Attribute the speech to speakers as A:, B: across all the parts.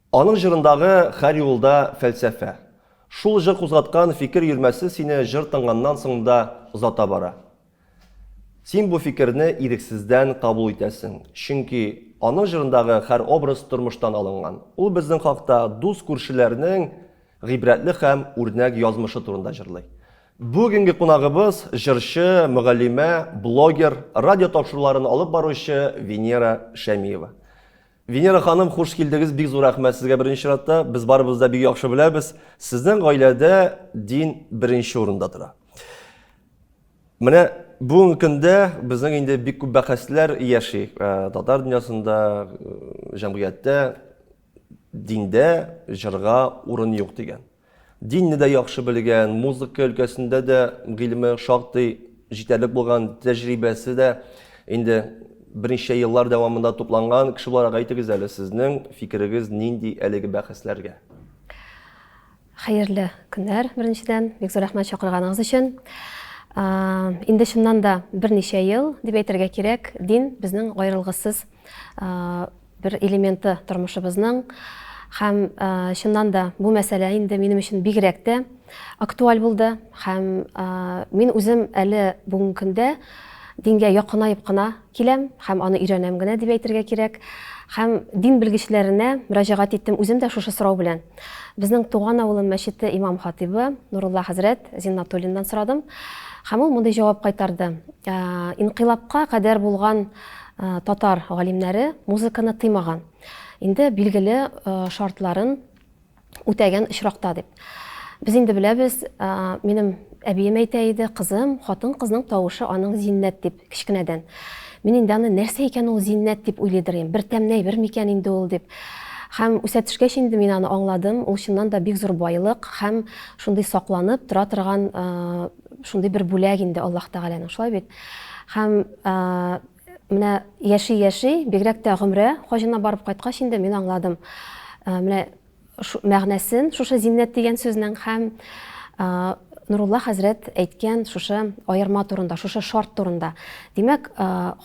A: Аның жырындагы һәр юлда фәлсәфә. Шул җыр кузгаткан фикер йөрмәсе сине җыр тыңганнан соң да озата бара. Син бу фикерне ирексездән кабул итәсең, чөнки аның жырындагы һәр образ тормыштан алынган. Ул безнең хакта дус күршеләрнең гыйбрәтле һәм үрнәк язмышы турында җырлый. Бүгенге кунагыбыз җырчы, мөгаллимә, блогер, радио тапшыруларын алып баручы Венера Шәмиева. Венера ханым, хуш килдегез, бик зур рәхмәт сезгә беренче чиратта. Без барыбыз да бик яхшы беләбез. Сезнең гаиләдә дин беренче урында тора. Менә бүгенге көндә безнең инде бик күп бәхәсләр яши. Татар дөньясында, җәмгыятьтә диндә җырга урын юк дигән. Динне дә яхшы белгән, музыка өлкәсендә дә гыйлеме шактый җитәрлек булган, тәҗрибәсе дә инде берничә еллар дәвамында тупланган кеше буларак әйтегез әле, сезнең фикерегез нинди әлеге бәхәсләргә?
B: Хәерле көннәр, беренчедән, бик зур рәхмәт чакырганыгыз өчен. Инде чыннан да берничә ел дип әйтергә кирәк, дин безнең аерылгысыз бер элементы тормышыбызның. Һәм чыннан да бу мәсьәлә инде минем өчен бигрәк тә актуаль булды. Һәм мин үзем әле бүгенге көндә дингә якынайып кына киләм һәм аны өйрәнәм генә дип әйтергә кирәк. Һәм дин белгечләренә мөрәҗәгать иттем үзем дә шушы сорау белән. Безнең туган авылым мәчете имам хатибы Нурулла хәзрәт Зиннатуллиннан сорадым. Һәм ул мондый җавап кайтарды. Инкыйлабка кадәр булган татар галимнәре музыканы тыймаган. Инде билгеле шартларын үтәгән очракта дип. Без инде беләбез, минем әбием әйтә иде, кызым, хатын кызның тавышы аның зиннәт дип кичкенәдән. Мин инде аны нәрсә икән ул зиннәт дип уйлыйдырым, бер тәмнәй бер микән инде ул дип. Һәм үсә төшкәч инде мин аны аңладым, ул чыннан да бик зур байлык һәм шундый сакланып тора торган шундый бер бүләк инде Аллаһ Тәгаләнең, шулай бит. Һәм менә яши, бигрәк тә гомрә хаҗына барып кайткач инде мин аңладым. Менә мәгънәсен шушы зиннәт дигән сүзнең һәм Нурулла хәзрәт әйткән шушы аерма турында, шушы шарт турында. Димәк,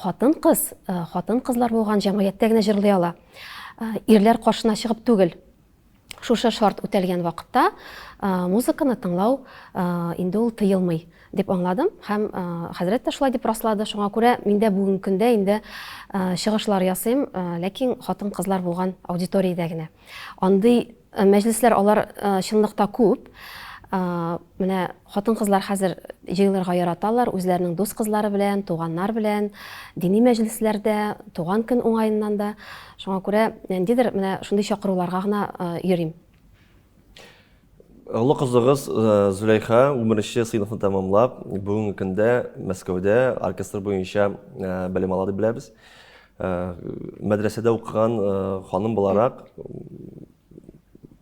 B: хатын-кызлар булган җәмгыятьтә генә җырлый ала. Ирләр каршына чыгып түгел. Шушы шарт үтәлгән вакытта музыканы тыңлау инде ул тыелмый дип аңладым һәм хәзрәт тә шулай дип раслады. Шуңа күрә миндә бүгенге көндә инде чыгышлар ясыйм, ләкин хатын-кызлар булган аудиториядә генә. Андый мәҗлесләр алар чынлыкта күп. Менә хатын-кызлар хәзер җыелырга яраталар, үзләренең дус кызлары белән, туганнар белән, дини мәҗлесләрдә, туган көн уңаеннан да. Шуңа күрә ниндидер менә шундый чакыруларга гына йөрим.
A: Олы кызыгыз Зөләйха 11нче сыйныфны тәмамлап, бүгенге көндә Мәскәүдә оркестр буенча белем ала дип беләбез. Мәдрәсәдә укыган ханым буларак,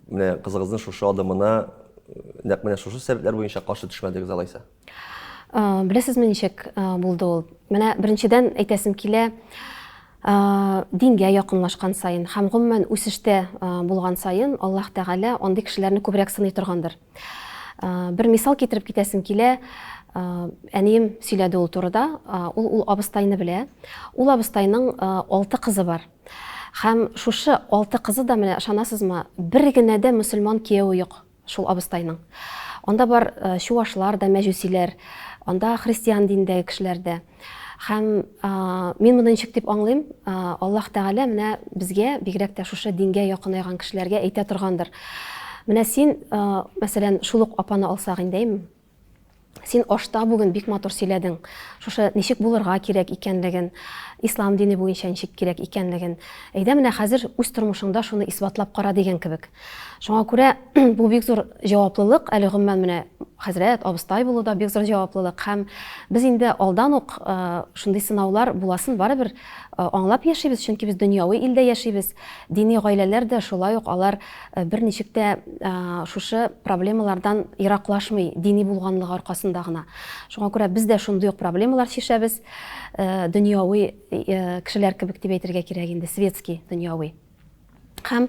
A: менә кызыгызның шушы адымына нәкъ менә шушы сәбәпләр буенча каршы төшмәдегез алайса?
B: Беләсезме ничек булды ул? Менә беренчедән әйтәсем килә, дингә якынлашкан сайын һәм гомумән үсештә булган сайын Аллаһ Тәгалә андый кешеләрне күбрәк сыный торгандыр. Бер мисал китереп китәсем килә. Әнием сөйләде ул турыда. Ул абыстайны белә. Ул абыстайның 6 кызы бар. Һәм шушы 6 кызы да менә ышанасызмы, бер генә дә мөселман кияүе юк шул абыстайның. Анда бар чуашлар да, мәҗүсиләр, анда христиан диндәге кешеләр дә. Һәм мин моны ничек дип аңлыйм? Аллаһ Тәгалә менә безгә бигрәк тә шушы дингә якынайган кешеләргә әйтә торгандыр. Менә син, мәсәлән, шул ук апаны алсак индәйме? Син ашта бүген бик матур сөйләдең. Шушы ничек булырга кирәк икәнлеген, ислам дине буенча ничек кирәк икәнлеген. Әйдә менә хәзер үз тормышыңда шуны исбатлап кара дигән кебек. Шуңа күрә бу бик зур җаваплылык, әле гомумән менә хәзрәт, абыстай булу да бик зур җаваплылык. Һәм без инде алдан ук шундый сынаулар буласын барыбер аңлап яшибез, чөнки без дөньяви илдә яшибез. Дини гаиләләр дә шулай ук алар берничек тә шушы проблемалардан ераклашмый, дини булганлыгы аркасында гына. Шуңа күрә без дә шундый ук проблемалар чишәбез, дөньяви кешеләр кебек дип әйтергә кирәк инде, светский, дөньяви. Һәм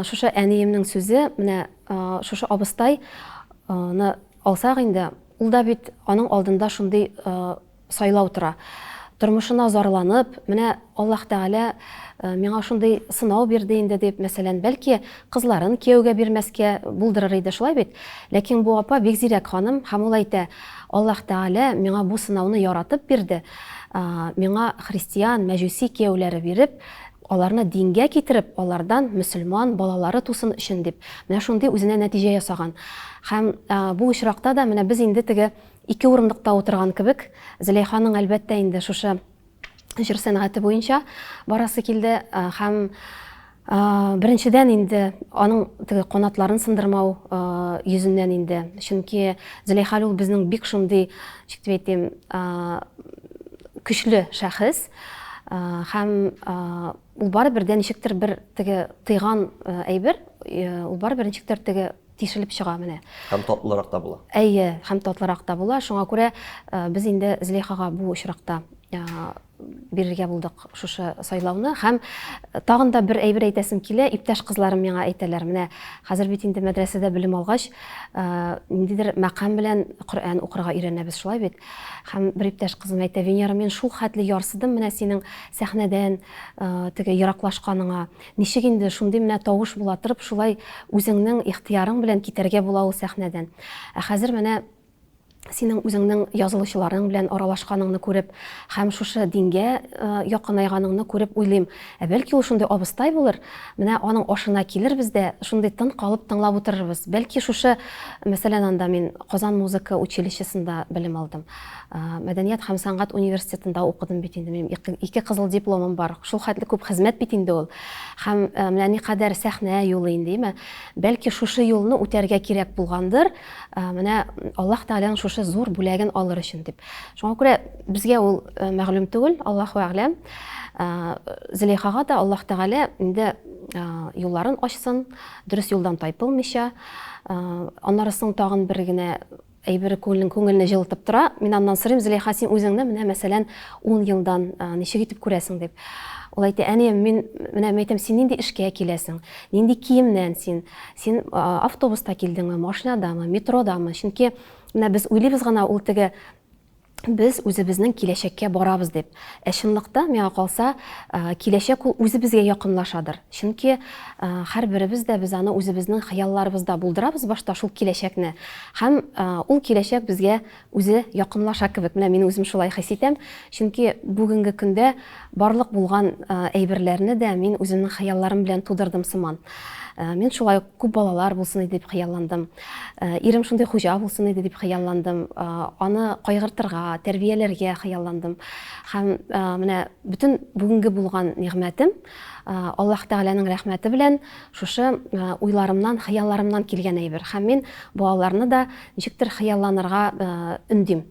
B: шушы әниемнең сүзе, менә шушы абыстайны алсак инде, ул да бит аның алдында шундый сайлау тора. тормышына зарланып, менә Аллаһ Тәгалә миңа шундый сынау бирде инде дип, мәсәлән, бәлки кызларын кияүгә бирмәскә булдырыр иде, шулай бит. Ләкин бу апа бик зирәк ханым, һәм ул әйтә: Аллаһ Тәгалә миңа бу сынауны яратып бирде. Миңа христиан, мәҗүси кияүләре биреп, аларны дингә китереп, алардан мөселман балалары тусын өчен дип. Менә шундый үзенә нәтиҗә ясаган. Һәм бу очракта да менә без инде теге ике урындыкта утырган кебек, Зөләйханың әлбәттә инде шушы җыр сәнгате буенча барасы килде, һәм беренчедән инде аның теге канатларын сындырмау йөзеннән инде. Чөнки Зөләйха ул безнең бик шундый, ничек дип әйтим, көчле шәхес, һәм ул барыбер дә ничектер бер теге тыйган әйбер, ул барыбер ничектер теге тишелеп чыга менә.
A: Һәм татлырак та була.
B: Әйе, һәм татлырак та була. Шуңа күрә без инде Зөләйхага бу очракта бирергә булдык шушы сайлауны. Һәм тагын да бер әйбер әйтәсем килә, иптәш кызларым миңа әйтәләр, менә хәзер бит инде мәдрәсәдә белем алгач, ниндидер мәкам белән Коръән укырга өйрәнәбез, шулай бит. Һәм бер иптәш кызым әйтә: Венера, мен шул хәтле ярсыдым менә синең сәхнәдән теге ераклашканыңа. Ничек инде шундый менә тавыш була торып, шулай үзеңнең ихтыярың белән китәргә була ул сәхнәдән. Хәзер менә синең үзеңнең язылучыларың белән аралашканыңны күреп, һәм шушы дингә якынайганыңны күреп уйлыйм, бәлки ул шундый абыстай булыр, менә аның ашына килербез дә, шундый тын калып тыңлап утырырбыз. Бәлки шушы, мәсәлән, анда мин Казан музыка училищесында белем алдым. Мәдәният һәм сәнгать университетында укыдым бит инде. Минем ике кызыл дипломым бар. Шул хәтле күп хезмәт бит инде ул. Һәм менә никадәр сәхнә юлы инде, бәлки шушы юлны үтәргә кирәк булгандыр, менә Аллаһ Тәгаләнең шушы зур бүләген алыр өчен дип. Шуңа күрә безгә ул мәгълүм түгел, Аллаһу әгъләм. Зөләйхага да Аллаһ Тәгалә инде юлларын ачсын, дөрес юлдан тайпылмыйча, аннары соң тагын бер генә әйбер күңелне җылытып тора. Мин аннан сорыйм: Зөләйха, син үзеңне менә мәсәлән 10 елдан ничек итеп күрәсең дип. Ул әйтә: әни, мин менә әйтәм, син нинди эшкә киләсең, нинди киемнән син автобуста килдеңме, машинадамы, метродамы? Чөнки менә без уйлыйбыз гына, ул теге без үзебезнең киләчәккә барабыз дип. Чынлыкта миңа калса, киләчәк ул үзебезгә якынлашадыр. Чөнки һәрберебез дә без аны үзебезнең хыялларыбызда булдырабыз башта шул киләчәкне. Һәм ул киләчәк безгә үзе якынлаша кебек. Менә мин үзем шулай хис итәм. Чөнки бүгенге көндә барлык булган әйберләрне дә мин үземнең хыялларым белән тудырдым сыман. Мен шулай күп балалар булсын иде дип хыялландым. Ирем шундый хуҗа булсын иде дип хыялландым. Аны кайгыртырга, тәрбияләргә хыялландым. Һәм менә бүтән бүгенге булган нигъмәтем Аллаһ Тәгаләнең рәхмәте белән шушы уйларымнан, хыялларымнан килгән әйбер. Һәм мин балаларны да ничектер хыялланырга өндим.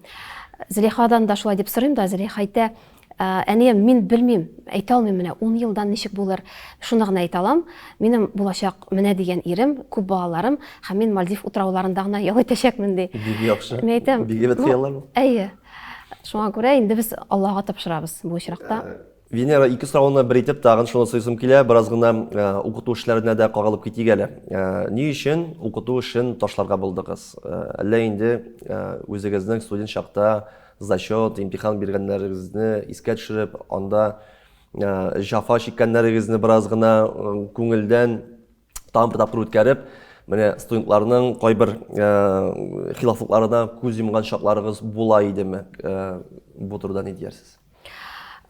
B: Зөләйхадан да шулай дип сорыйм да, Зөләйха әйтә: әни, мин белмим, әйтә алмыйм, менә 10 елдан ничек булыр. Шуны гына әйтә алам. Минем булачак менә дигән ирем, күп балаларым, һәм мин Мальдив утрауларында гына ял итәчәкмен ди.
A: Бик яхшы.
B: Мин әйтәм,
A: Бик әйбәт хыяллар.
B: Әйе. Шуңа күрә инде без Аллаһка тапшырабыз бу очракта.
A: Венера, ике сорауны бер итеп тагын шуны сыйсым килә, бераз гына укыту эшләренә дә кагылып китик әле. Ни өчен укыту эшен ташларга булдыгыз? Әллә инде үзегезнең студент чакта зачет, имтихан биргәннәрегезне искә төшереп, анда җафа чиккәннәрегезне бераз гына күңелдән тагын бер тапкыр үткәреп, менә студентларның кайбер хилафлыкларына күз йомган чакларыгыз була идеме? Бу турыда ни диярсез?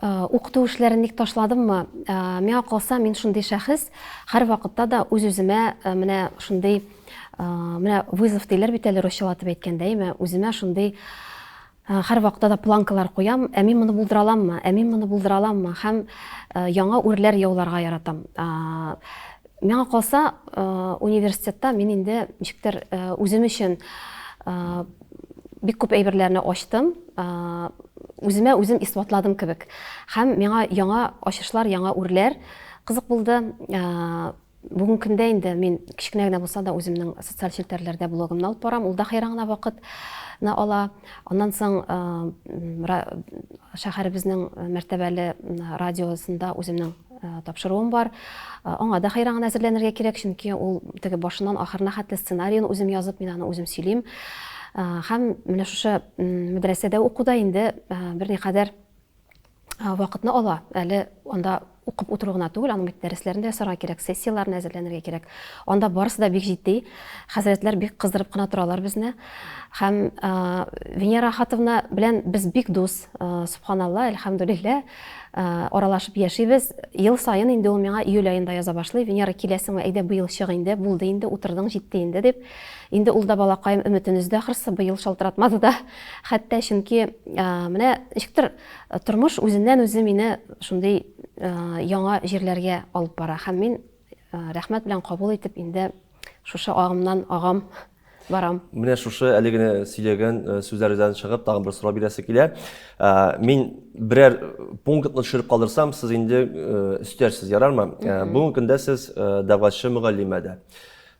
B: Укыту эшләрен ник ташладыммы? Миңа калса, мин шундый шәхес, һәр вакытта да үз-үземә менә шундый менә вызов диләр бит әле русчалатып әйткәндә, үземә шундый һәр вакытта да планкалар куям. Мин моны булдыра аламмы? Мин моны булдыра аламмы? Һәм яңа үрләр яуларга яратам. Миңа калса, университетта мин инде ничектер үзем өчен бик күп әйберләрне ачтым. Үземә үзем исбатладым кебек. Һәм миңа яңа ачышлар, яңа үрләр кызык булды. Бүгенге көндә инде мин кичкенә генә булса да үземнең социаль челтәрләрдә блогымны алып барам. Ул да хайран вакытны ала. Аннан соң шәһәребезнең мәртәбәле радиосында үземнең тапшыруым бар. Аңа да хайран әзерләнергә кирәк, чөнки ул теге башыннан ахырына хәтле сценарийны үзем язып, мин аны үзем сөйлим. Һәм менә шушы мәдрәсәдә укуда инде берникадәр вакытны ала. Әле анда укып утыру гына түгел, аның бит дәресләрендә ясарга кирәк, сессияларына әзерләнергә кирәк. Анда барысы да бик җитди. Хәзрәтләр бик кыздырып кына торалар безне. Һәм Венера Хатовна белән без бик дус, субханалла, әлхәмдүлилләh, аралашып яшибез. Ел сайын инде ул миңа июль аенда яза башлый. Венера киләсеңме, әйдә быел чык инде, булды инде, утырдың, җитте инде дип. Инде ул да балакаем өметен үзде, ахрысы быел шалтыратмады да. Хәтта чөнки менә ничектер тормыш үзеннән үзе мине шундый яңа җирләргә алып бара. Һәм мин рәхмәт белән кабул итеп инде шушы агымнан агам барам.
A: Менә шушы әле генә сөйләгән сүзләрдән чыгып тагын бер сорау бирәсе килә. Мин берәр пунктны төшереп калдырсам, сез инде өстәрсез, ярармы? Бүгенге көндә сез дәгъватчы мөгаллимәдә,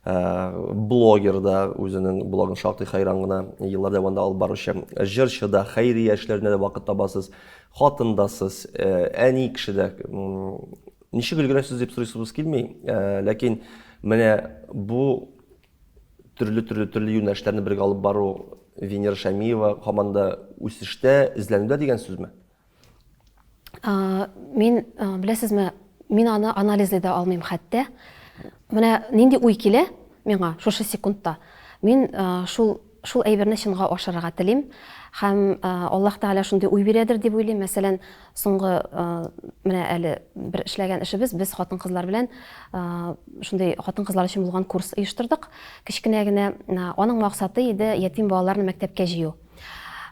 A: блогерда, үзенең блогын шактый хайран гына еллар дәвамында алып баручы, җырчыда, хәйрия эшләренә дә вакыт табасыз, хатындасыз, әни кешедә. Ничек өлгерәсез дип сорыйсыз килми, ләкин менә бу төрле юнәлешләрне бергә алып бару Венера Шәмиева һаманда үсештә, эзләнүдә дигән сүзме?
B: Мин, беләсезме, мин аны анализлый да алмыйм хәтта. Менә нинди уй килә миңа шушы секундта. Мин шул әйберне чынга ашырырга телим. Һәм Аллаһ Тәгалә шундый уй бирәдер дип уйлыйм. Мәсәлән, соңгы менә әле бер эшләгән эшебез, без хатын-кызлар белән шундый хатын-кызлар өчен булган курс оештырдык. Кичкенә генә аның максаты иде ятим балаларны мәктәпкә җыю.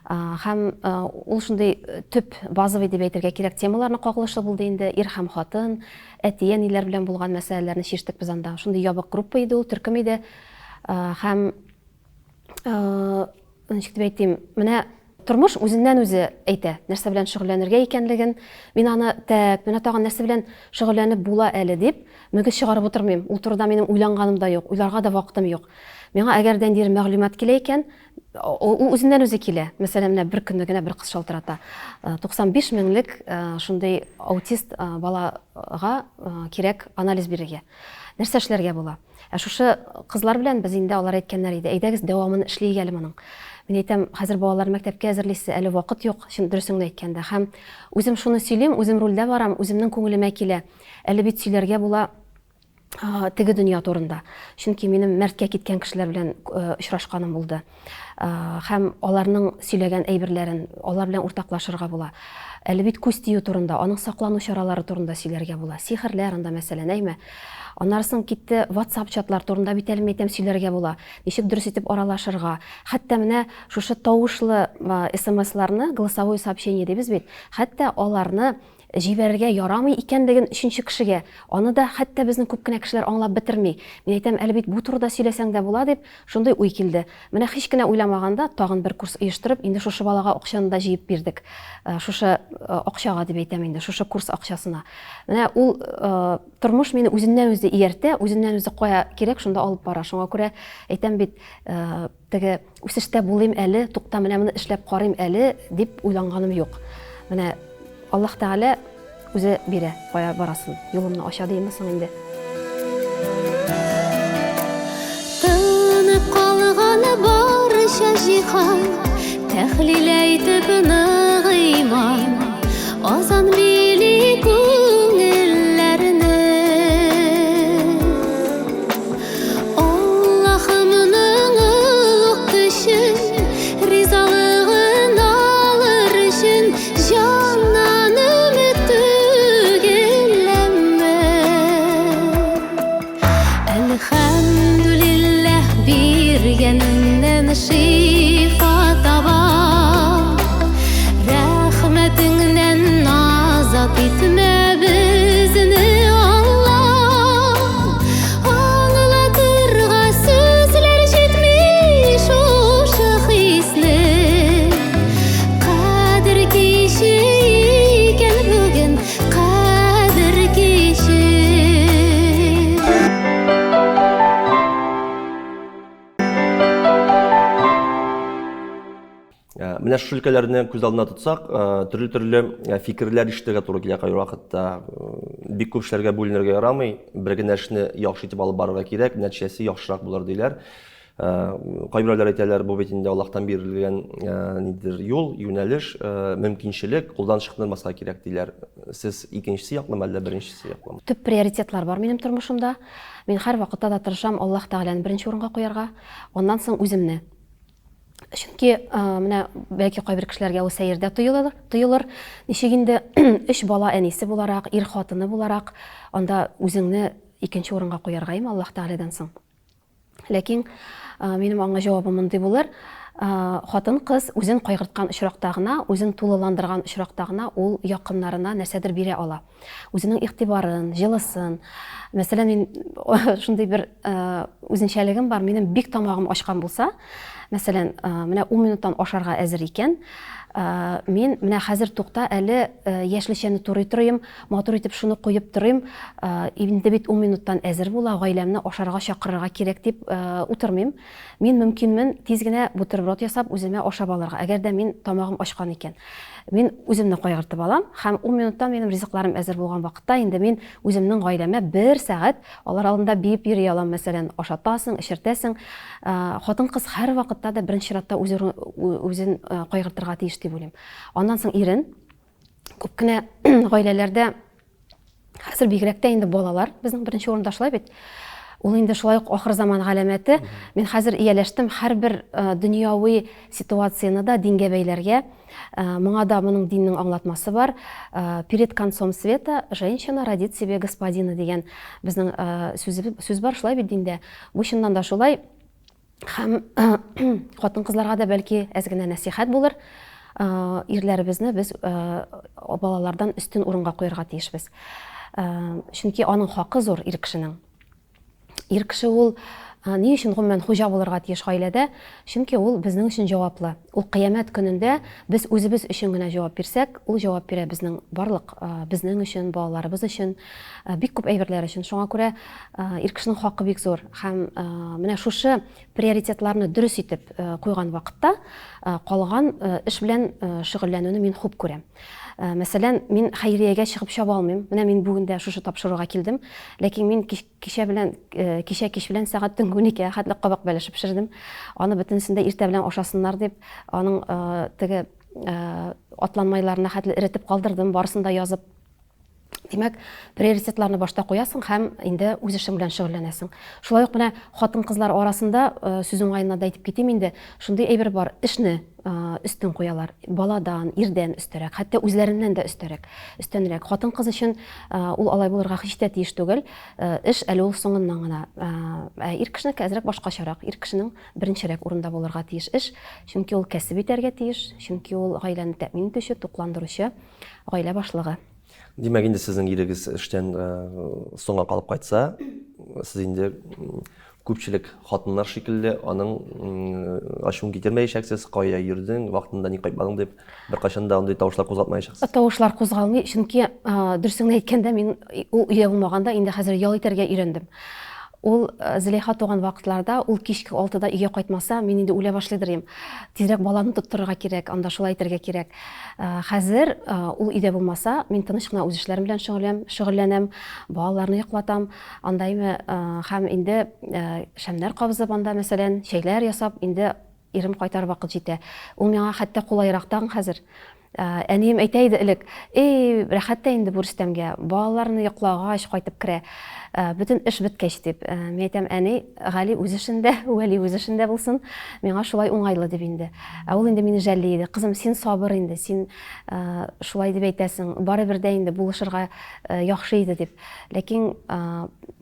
B: Һәм ул шундый төп базовый дип әйтергә кирәк темаларны кагылышлы булды инде. Ир һәм хатын, әти-әниләр белән булган мәсьәләләрне чиштек без анда. Шундый ябык группа иде ул, төркем иде. Һәм ничек дип әйтим, менә тормыш үзеннән үзе әйтә, нәрсә белән шөгыльләнергә икәнлеген. Мин аны менә тагын нәрсә белән шөгыльләнеп була әле дип мөгез чыгарып утырмыйм. Ул турыда минем уйланганым да юк, уйларга да вакытым юк. Миңа әгәрдән дир мәгълүмат килә икән, ул үзеннән үзе килә. Мәсәлән, менә бер көнне генә бер кыз шалтырата. 95 меңлек шундый аутист балага кирәк анализ бирергә. Нәрсә эшләргә була? Шушы кызлар белән без инде алар әйткәннәр иде, әйдәгез дәвамын эшләйгә әле моның. Мин әйтәм, хәзер балалар мәктәпкә әзерлисе, әле вакыт юк, дөресен әйткәндә. Һәм үзем шуны сөйлим, үзем рольдә барам, үземнең күңелемә килә. Әле бит сөйләргә була теге дөнья турында. Чөнки минем мәрткә киткән кешеләр белән очрашканым булды. Һәм аларның сөйләгән әйберләрен алар белән уртаклашырга була. Әле бит күз тию турында, аның саклану чаралары турында сөйләргә була. Сихерләр анда мәсәлән, әйме. Аннарсын китте WhatsApp чатлар турында бит әле әйтәм сөйләргә була. Ничек дөрес итеп аралашырга. Хәтта менә шушы тавышлы SMS-ларны, голосовое сообщение дибез бит. Хәтта аларны җибәрергә ярамый икәнлеген өченче кешегә. Аны да хәтта безнең күп кенә кешеләр аңлап бетерми. Мин әйтәм, әле бит бу турыда сөйләсәң дә була дип, шундый уй килде. Менә һич кенә уйламаганда тагын бер курс оештырып, инде шушы балага акчаны да җыеп бирдек. Шушы акчага дип әйтәм инде, шушы курс акчасына. Менә ул тормыш мине үзеннән үзе ияртә, үзеннән үзе кая кирәк шунда алып бара. Шуңа күрә әйтәм бит, теге үсештә булыйм әле, тукта менә моны эшләп карыйм әле дип уйланганым юк. Менә Аллаһ Тәгалә үзе бирә, кая барасын, юлымны ача дийме соң инде.
C: Тынып калганы барча җиһан, тәхлил әйтеп ныгыйман, азан били күңелләрне. Аллаһымның улуг көчен, ризалыгын алыр өчен җаннан өмет түгелләмә. Әлхәмдүлилләһ биргәнеңнән шифа таба. Рәхмәтеңнән азат итмә безне, Аллаһ. Аңлатырга сүзләр җитми шушы хисне. Кадер киче икән бүген, кадер киче.
A: Менә шул өлкәләрне күз алдына тотсак, төрле фикерләр ишетергә туры килә кайбер вакытта. Бик күп эшләргә бүленергә ярамый, бер генә эшне яхшы итеп алып барырга кирәк, нәтиҗәсе яхшырак булыр диләр. Кайберләр әйтәләр, бу бит инде Аллаһтан бирелгән нидер юл, юнәлеш, мөмкинчелек, кулдан чыкмаска кирәк диләр. Сез икенчесе яклымы әллә беренчесе яклымы?
B: Төп приоритетлар бар минем тормышымда. Мин һәр вакытта да тырышам Аллаһ Тәгаләне беренче урынга куярга, аннан соң үземне. Чөнки менә бәлки кайбер кешеләргә ул сәердә тоелыр. Ничек инде 3 бала әнисе буларак, ир хатыны буларак, анда үзеңне икенче урынга куяргаймы Аллаһ Тәгаләдән соң. Ләкин минем аңа җавабым мондый булыр. Хатын-кыз үзен кайгырткан очракта гына, үзен тулыландырган очракта гына ул якыннарына нәрсәдер бирә ала. Үзенең игътибарын, җылысын. Мәсәлән, мин шундый бер үзенчәлегем бар. Минем бик тамагым ачкан булса, мәсәлән, менә 10 минуттан ашарга әзер икән, мин менә хәзер тукта әле яшелчәне турый торыйм, матур итеп шуны куеп торыйм, инде бит 10 минуттан әзер була, гаиләмне ашарга чакырырга кирәк дип утырмыйм. Мин мөмкинмен тиз генә бутерброд ясап үземә ашап алырга, әгәр дә мин тамагым ачкан икән. Мин үземне кайгыртып алам һәм 10 минуттан минем ризыкларым әзер булган вакытта инде мин үземнең гаиләмә 1 сәгать алар алдында биеп йөри алам, мәсәлән, ашатасың, эшертәсең. Хатын-кыз һәр вакытта да беренче чиратта үзен кайгыртырга тиеш дип уйлыйм. Аннан соң ирен, күп кенә гаиләләрдә хәзер бигрәк тә инде балалар безнең беренче урында шулай бит. Ул инде шулай ук ахыр заман галәмәте. Мин хәзер ияләштем һәрбер дөньяви ситуацияны да дингә бәйләргә. Моңа да моның диннең аңлатмасы бар. Перед концом света женщина родит себе господина дигән безнең сүз бар шулай бит диндә. Бу чыннан да шулай. Һәм хатын-кызларга да бәлки әз генә насихат булыр. Ирләребезне без балалардан өстен урынга куярга тиешбез. Чөнки аның хакы зур ир кешенең. Ир кеше ул ни өчен гомумән хуҗа булырга тиеш гаиләдә? Чөнки ул безнең өчен җаваплы. Ул кыямәт көнендә без үзебез өчен генә җавап бирсәк, ул җавап бирә безнең барлык безнең өчен, балаларыбыз өчен, бик күп әйберләр өчен. Шуңа күрә ир кешенең хакы бик зур. Һәм менә шушы приоритетларны дөрес итеп куйган вакытта калган эш белән шөгыльләнүне мин хуп күрәм. Мәсәлән, мин хәйриягә чыгып чаба алмыйм. Менә мин бүген дә шушы тапшыруга килдем. Ләкин мин кичә кич белән сәгать 12-гә хәтле кабак бәлеше пешердем. Аны бөтенсен дә иртә белән ашасыннар дип, аның теге атланмайларына хәтле иретеп калдырдым, барысын да язып. Димәк, приоритетларны башта куясың һәм инде үз эшең белән шөгыльләнәсең. Шулай ук менә хатын-кызлар арасында сүз уңаеннан да әйтеп китим инде, шундый әйбер бар, эшне өстен куялар, баладан, ирдән өстәрәк, хәтта үзләреннән дә өстәнрәк. Хатын-кыз өчен ул алай булырга һич тә тиеш түгел. Эш әле ул соңыннан гына. Ир кешенеке әзрәк башкачарак, ир кешенең беренчерәк урында булырга тиеш эш, чөнки ул кәсеп итәргә тиеш, чөнки ул гаиләне тәэмин итүче, тукландыручы, гаилә башлыгы.
A: Димәк, инде сезнең ирегез эштән соңга калып кайтса, сез инде күпчелек хатыннар шикелле аның ачуын китермәячәксез, кая йөрдең, вакытында ни кайтмадың дип беркайчан да андый тавышлар кузгатмаячаксыз.
B: Тавышлар кузгалмый, чөнки дөресен әйткәндә мин ул өйдә булмаганда инде хәзер ял итәргә өйрәндем. Ул Зөләйха туган вакытларда, ул кичке 6-да өйгә кайтмаса, мин инде үлә башлыйдыр идем. Тизрәк баланы тоттырырга кирәк, анда шулай итәргә кирәк. Хәзер ул өйдә булмаса, мин тыныч кына үз эшләрем белән шөгыльләнәм, балаларны йоклатам, андаймы һәм инде шәмнәр кабызып анда, мәсәлән, чәйләр ясап, инде ирем кайтар вакыт җитә. Ул миңа хәтта кулайрактан хәзер. Әнием әйтә иде элек, рәхәттә инде бу Рөстәмгә, балаларны йоклагач кайтып керә, бөтен эш беткәч дип. Мин әйтәм, әни, Гали үз эшендә, Вәли үз эшендә булсын, миңа шулай уңайлы дип инде. Ул инде мине жәлли иде. Кызым, син сабыр инде, син шулай дип әйтәсең, барыбер дә инде булышырга яхшы иде дип. Ләкин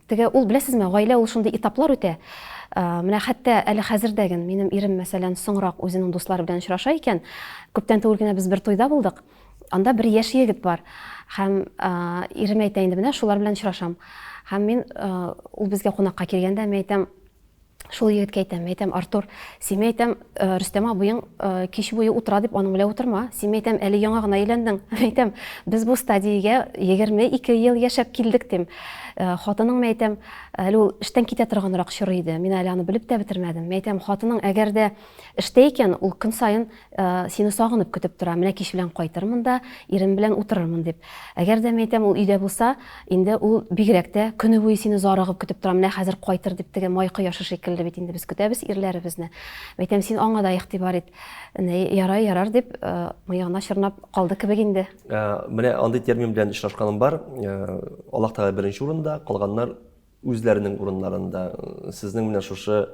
B: теге ул беләсезме, гаилә ул шундый этаплар үтә. Менә хәтта әле хәзердәген минем ирем мәсәлән соңрак үзенең дуслары белән очраша икән. Күптән түгел генә без бер туйда булдык. Анда бер яшь егет бар. Һәм ирем әйтә инде, менә шулар белән очрашам. Һәм мин ул безгә кунакка килгәндә мен әйтәм, шул егеткә әйтәм, Артур, син әйтәм, Рөстәм абыең кич буе утыра дип аның белән утырма. Син әйтәм, әле яңа гына өйләндең. Әйтәм, без бу стадиягә 22 ел яшәп килдек дим. хатының мен әйтәм, әле ул эштән китә торганрак чоры иде. Мин әле аны белеп тә бетермәдем. Мен әйтәм, хатының әгәр дә эштә икән, ул көн саен сине сагынып көтеп тора. Менә кич белән кайтырмын да, ирем белән утырырмын дип. Әгәр дә мен әйтәм, ул өйдә булса, инде ул бигрәк тә көне буе сине зарыгып көтеп тора. Менә хәзер кайтыр дип теге май кояшы шикелле бит инде без көтәбез ирләребезне. Мен әйтәм, син аңа да игътибар ит. Ярар дип, мыегына чорнап калды кебек инде.
A: Менә андый термин белән очрашканым бар. Аллаһ Тәгалә беренче урында, калганнар үзләренең урыннарында. Сезнең менә шушы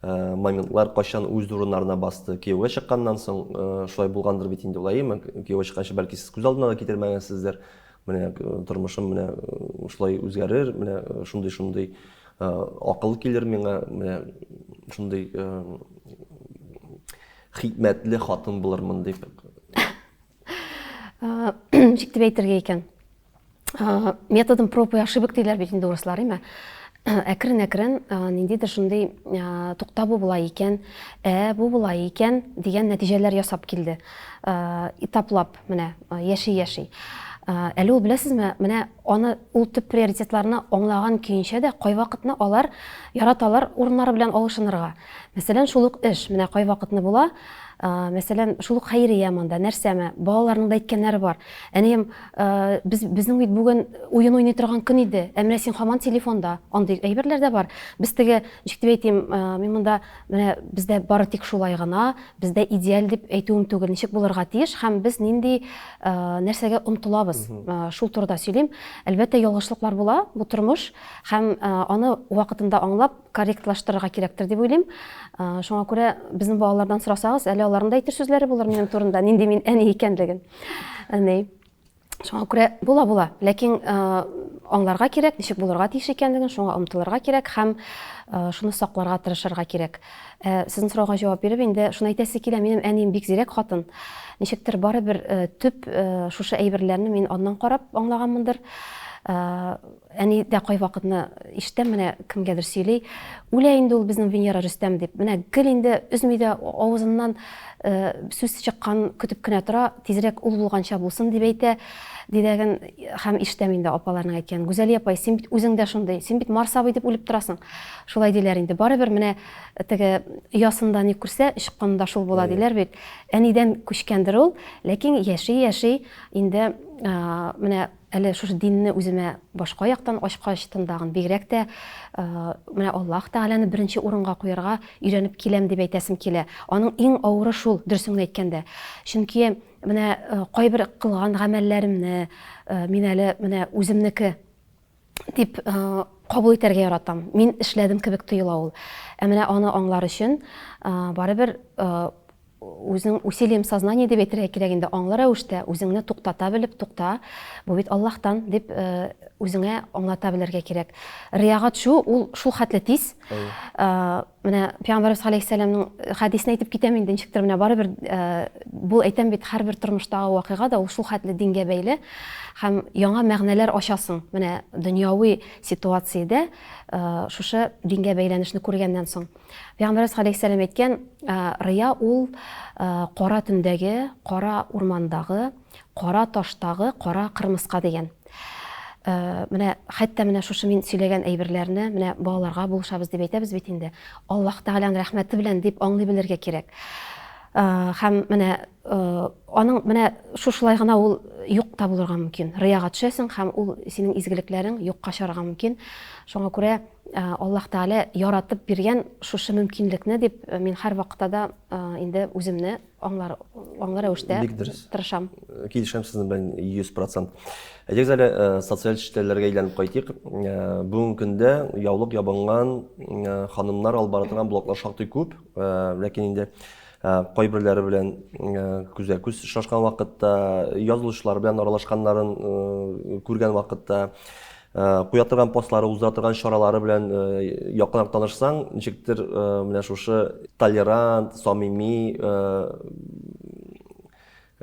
A: моментлар кайчан үз урыннарына басты? Кияүгә чыкканнан соң шулай булгандыр бит инде улайымы? Кияүгә чыкканчы бәлки сез күз алдына да китермәгәнсездер. Менә тормышым менә шулай үзгәрер, менә шундый акыл килер миңа, менә шундый хикмәтле хатын булырмын дип.
B: Ничек дип әйтергә икән? Методым проб и ошибок диләр бит инде урыслар, име? Әкрен ниндидер шундый туктабу була икән, бу була икән дигән нәтиҗәләр ясап килде. Этаплап менә яши. Әле ул беләсезме, менә аны ул төп приоритетларны аңлаган көенчә дә кайвакытны алар яраталар урыннары белән алышынырга. Мәсәлән, шул ук эш, менә кайвакытны була, мәсәлән, шул ук хәйрия монда, нәрсәме, балаларның да әйткәннәре бар. Әнием, безнең бит бүген уен уйный торган көн иде, әмма син һаман телефонда, андый әйберләр дә бар. Без теге, ничек дип әйтим, мин монда менә бездә бары тик шулай гына, бездә идеаль дип әйтүем түгел, ничек булырга тиеш, һәм без нинди нәрсәгә омтылабыз. Шул турыда сөйлим. Әлбәттә, ялгышлыклар була, бу тормыш, һәм аны вакытында аңлап, корректлаштырырга кирәктер дип уйлыйм. Шуңа күрә безнең балалардан сорасагыз, әле аларның да әйтер сүзләре булыр минем турында, нинди мин әни икәнлеген. Шуңа күрә була, ләкин аңларга кирәк, ничек булырга тиеш икәнлеген, шуңа омтылырга кирәк һәм шуны сакларга тырышырга кирәк. Сезнең сорауга җавап биреп, инде шуны әйтәсе килә, минем әнием бик зирәк хатын. Ничектер барыбер төп шушы әйберләрне мин аннан карап аңлаганмындыр. Әни дә кайвакытны ишетәм, менә кемгәдер сөйли, үлә инде ул безнең Венера Рөстәм дип. Менә гел инде өзми дә авызыннан сүз чыккан көтеп кенә тора, тизрәк ул булганча булсын дип әйтә. Дидәген һәм ишетәм инде апаларның әйткән. Гүзәл апай, син бит үзең дә шундый, син бит Марс абый дип үлеп торасың. Шулай диләр инде. Барыбер менә теге ясында ни күрсә, ишканда шул була диләр бит. Әнидән күчкәндер ул, ләкин яши инде менә әле шушы динне үземә башка яктан ачкач тындагын бигрәк тә менә Аллаһ Тәгаләне беренче урынга куярга өйрәнеп киләм дип әйтәсем килә. Аның иң авыры шул, дөресен әйткәндә. Чөнки менә кайбер кылган гамәлләремне мин әле менә үземнеке дип кабул итәргә яратам. Мин эшләдем кебек тоела ул. Менә аны аңлар өчен барыбер үзең усилием сознания дип әйтергә кирәк инде, аңлар рәвештә үзеңне туктата белеп, тукта, бу бит Аллаһтан дип үзеңә аңлата белергә кирәк. Риягат ул шул хәтле тиз. Менә Пәйгамбәрбез алейһиссәламның хәдисен әйтеп китәм инде, ничектер менә барыбер бу әйтәм бит һәрбер тормыштагы вакыйга да ул шул хәтле дингә бәйле һәм яңа мәгънәләр ачасың. Менә дөньяви ситуациядә шушы дингә бәйләнешне күргәннән соң. Пәйгамбәрбез алейһиссәлам әйткән, рия ул кара төндәге, кара урмандагы, кара таштагы, кара кырмыска дигән. Менә хәтта менә шушы мин сөйләгән әйберләрне менә балаларга булышабыз дип әйтәбез бит инде. Аллаһ Тәгаләнең рәхмәте белән дип аңлый белергә кирәк. Һәм менә аның менә шушылай гына ул юкта булырга мөмкин. Рияга төшәсең һәм ул синең изгелекләрең юкка чыгарга мөмкин. Шуңа күрә Аллаһ Тәгалә яратып биргән шушы мөмкинлекне дип мин һәр вакытта да инде үземне аңлар рәвештә тырышам.
A: Килешәм сезнең белән 100%. Әйтегез әле социаль челтәрләргә әйләнеп кайтыйк. Бүгенге көндә яулык ябынган ханымнар алып бара торган блоклар шактый күп, ләкин инде кайберләре белән күзгә-күз очрашкан вакытта, язылышлар белән аралашканнарын күргән вакытта, куя торган постлары, уздыра торган чаралары белән якынрак танышсаң, ничектер менә шушы толерант, самими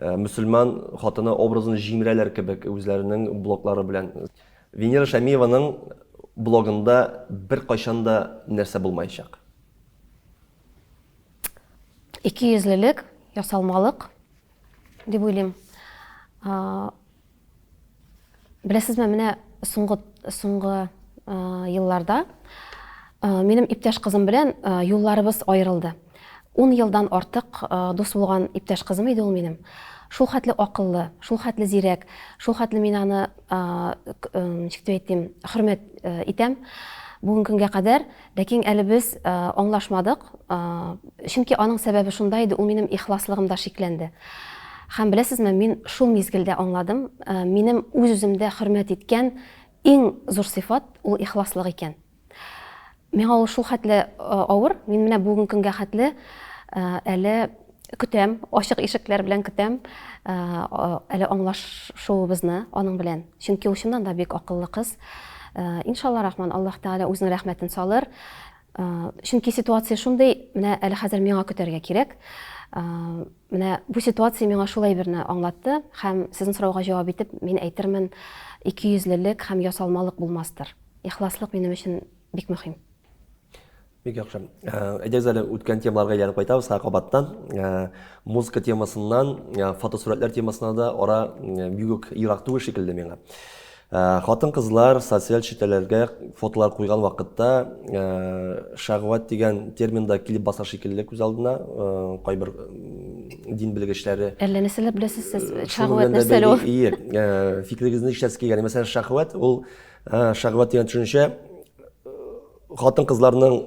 A: мөселман хатыны образын җимерәләр кебек үзләренең блоглары белән. Венера Шәмиеваның блогында бер кайчан да нәрсә булмаячак.
B: Икейөзлелек, ясалмалык дип уйлыйм. Беләсезме, менә соңгы соңгы елларда минем иптәш кызым белән юлларыбыз аерылды. 10 елдан артык дус булган иптәш кызым иде ул минем. Шул хәтле акыллы, шул хәтле зирәк, шул хәтле мин аны ничек дип әйтим, хөрмәт итәм бүген көнгә кадәр, ләкин әле без аңлашмадык. Чөнки аның сәбәбе шунда иде, ул минем ихласлыгым да шикләнде. Һәм беләсезме, мин шул мизгелдә аңладым, минем үз-үземдә хөрмәт иткән иң зур сыйфат ул ихласлык икән. Миңа ул шул хәтле авыр, мин менә бүген көнгә хәтле әле көтәм, ачык ишекләр белән көтәм, әле аңлашуыбызны аның белән. Чөнки ул чыннан да бик акыллы кыз. Иншалла рахман, Аллаһ Тәгалә үзенең рәхмәтен салыр. Чөнки ситуация шундый, менә әле хәзер миңа көтәргә кирәк. Менә бу ситуация миңа шулай берне аңлатты, һәм сезнең сорауга җавап итеп, мин әйтермен, 200лелек һәм ясалмалык булмастыр. Ихласлык минем өчен бик мөһим.
A: Бик яхшы. Әйдәгез әле үткән темаларга әйләнеп кайтабыз кабаттан. Музыка темасыннан фотосурәтләр темасына да ара бик ерак түгел шикелле миңа. Хатын-кызлар социаль челтәрләргә фотолар куйган вакытта шәһвәт дигән терминда килеп баса шикелле күз алдына кайбер дин белгечләре.
B: Әллә нәрсәләр беләсез сез? Шәһвәт нәрсә ул?
A: Фикрегезне ишәтсез килгән. Мәсәлән, шәһвәт ул шәһвәт дигән төшенчә хатын-кызларның,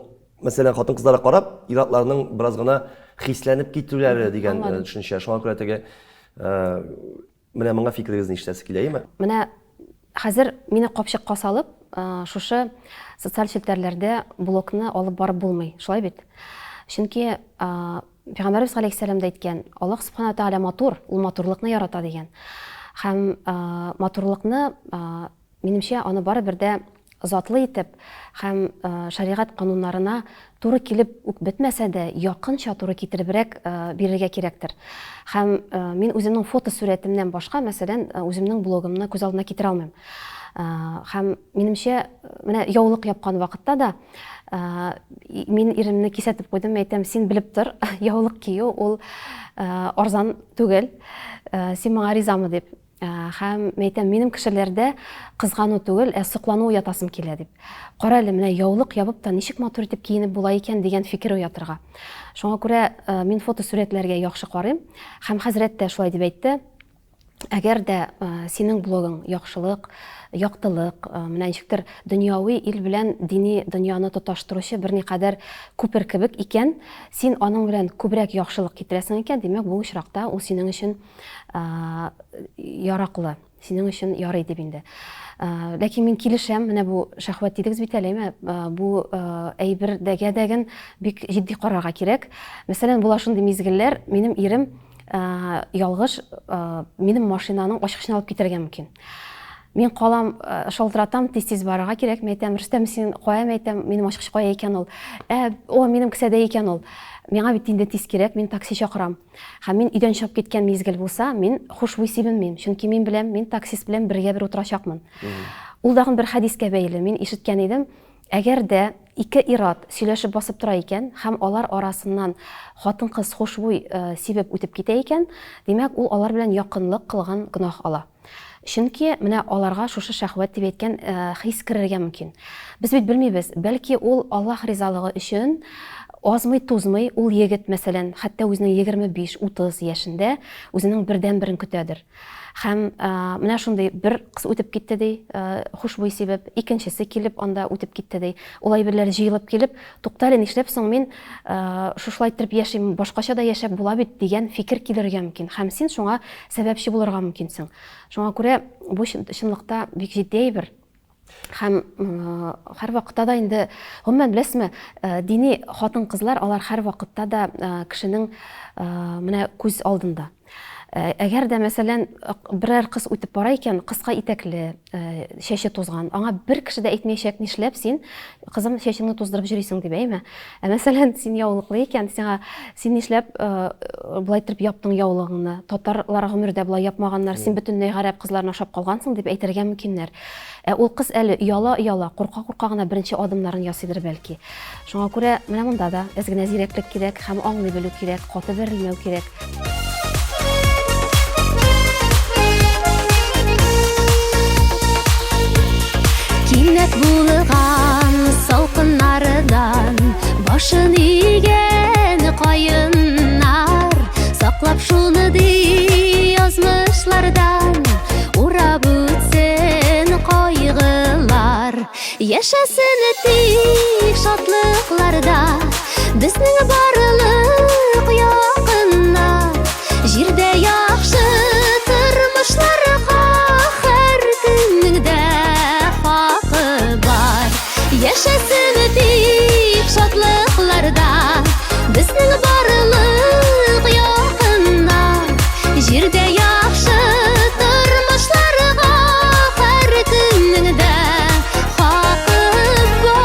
A: мәсәлән, хатын-кызларга карап, иратларның бераз гына хисләнеп китүләре дигән төшенчә. Шуңа күрә теге менә моңа фикрегезне ишәтсез киләме?
B: Менә хәзер мине капчыкка салып, шушы социаль челтәрләрдә блокны алып барып булмый. Шулай бит? Чөнки Пәйгамбәрбез галәйһиссәлам да әйткән, Аллаһ Субхана Тәгалә матур, ул матурлыкны ярата дигән. Һәм матурлыкны минемчә аны барыбер дә затлы итеп һәм шәригать кануннарына туры килеп үк бетмәсә дә, якынча туры китеребрәк бирергә кирәктер. Һәм мин үземнең фотосурәтемнән башка, мәсәлән, үземнең блогымны күз алдына китерә алмыйм. Һәм минемчә, менә яулык япкан вакытта да мин иремне кисәтеп куйдым, әйтәм, син белеп тор, яулык кию ул арзан түгел, син моңа ризамы дип. Һәм әйтәм, минем кешеләрдә кызгану түгел, соклану уятасым килә дип. Кара әле, менә яулык ябып та ничек матур итеп киенеп була икән дигән фикер уятырга. Шуңа күрә мин фотосурәтләргә яхшы карыйм, һәм хәзрәт тә шулай дип әйтте. Әгәр дә синең блогың яхшылык, яктылык, менә ничектер дөньяви ил белән дини дөньяны тоташтыручы берникадәр күпер кебек икән, син аның белән күбрәк яхшылык китерәсең икән, димәк бу очракта ул синең өчен яраклы, синең өчен ярый дип инде. Ләкин мин килешәм, менә бу шәһвәт дидегез бит әле, бу әйбердәгә дәген бик җитди карарга кирәк. Мәсәлән, була шундый мизгелләр, минем ирем ялгыш минем машинаның ачкычын алып китәргә мөмкин. Мин калам, шалтыратам, тиз-тиз барырга кирәк. Мен әйтәм, Рөстәм, син каян, әйтәм, минем ачкыч кая икән ул? Минем кесәдә икән ул. Миңа бит инде тиз кирәк, мин такси чакырам. Һәм мин өйдән чыгып киткән мизгел булса, мин хушбуй сибенмим. Чөнки мин беләм, мин таксист белән бергә бер утырачакмын. Ул дагы бер хәдискә бәйле. Мин ишеткән идем, әгәр дә ике ират сөйләшеп басып тора икән, һәм алар арасыннан хатын-кыз хушбуй сибеп үтеп китә икән, димәк ул алар белән якынлык кылган гөнаһ ала. Чөнки менә аларга шушы шәһвәт дип әйткән хис керергә мөмкин. Без бит белмибез, бәлки ул Аллаһ ризалыгы өчен азмый тузмый ул егет, мәсәлән, хәтта үзенең 25-30 яшендә үзенең бердән-берен көтәдер. Һәм менә шундый бер кыз үтеп китте ди, хушбуй сибеп, икенчесе килеп анда үтеп китте ди. Ул әйберләр җыелып килеп, туктале, нишләп соң мин шушылай итеп яшим, башкача да яшәп була бит дигән фикер килергә мөмкин. Һәм син шуңа сәбәпче булырга мөмкинсең. Шуңа күрә бу чынлыкта бик җитди әйбер. Һәм һәр вакытта да инде, гомумән беләсезме, дини хатын-кызлар, алар һәр вакытта да кешенең менә күз алдында. Әгәр дә мәсәлән берәр кыз үтеп бара икән, кыска итәкле, чәче тузган, аңа бер кеше дә әйтмәячәк, нишләп син кызым чәчеңне туздырып йөрисең дип әйме. Мәсәлән, син яулыклы икән, син нишләп булай итеп яптың яулыгыңны? Татарлар гомердә булай япмаганнар, син бөтенләй гарәп кызларына ошап калгансың дип әйтергә мөмкиннәр. Ул кыз әле ояла, курка гына беренче адымнарын ясыйдыр бәлки. Шуңа күрә менә монда да әз генә зирәклек кирәк һәм аңлый белү кирәк, каты бәрелмәү кирәк.
C: Кинәт булган салкыннардан башын игән каеннар, саклап шуны ди язмышлардан, урап үтсен кайгылар. Яшәсен тик шатлыкларда безнең барлык якыннар, җирдә яхшы тормышларга һәр көннеңдә хакы бар. Яшәсен тик шатлыкларда безнең барлык якыннар, җирдә яхшы тормышларга һәр көннеңдә хакы бар.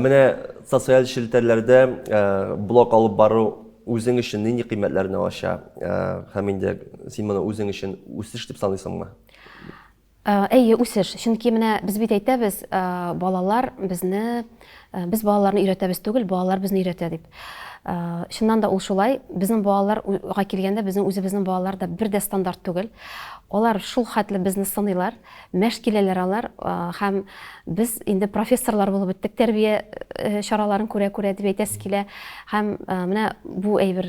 A: Менә социаль челтәрләрдә блок алып бару үзең өчен нинди кыйммәтләрне ача? Һәм инде син моны үзең өчен үсеш дип саныйсыңмы?
B: Әйе, үсеш. Чөнки менә без бит әйтәбез, балалар безне, без балаларны өйрәтәбез түгел, балалар безне өйрәтә дип. Чыннан да ул шулай. Безнең балаларга килгәндә, безнең үзебезнең балалар да бер дә стандарт түгел. Алар шул хәтле безне сыныйлар, мәш киләләр алар, һәм без инде профессорлар булып беттек, тәрбия чараларын күрә дип әйтәсе килә. Һәм менә бу әйбер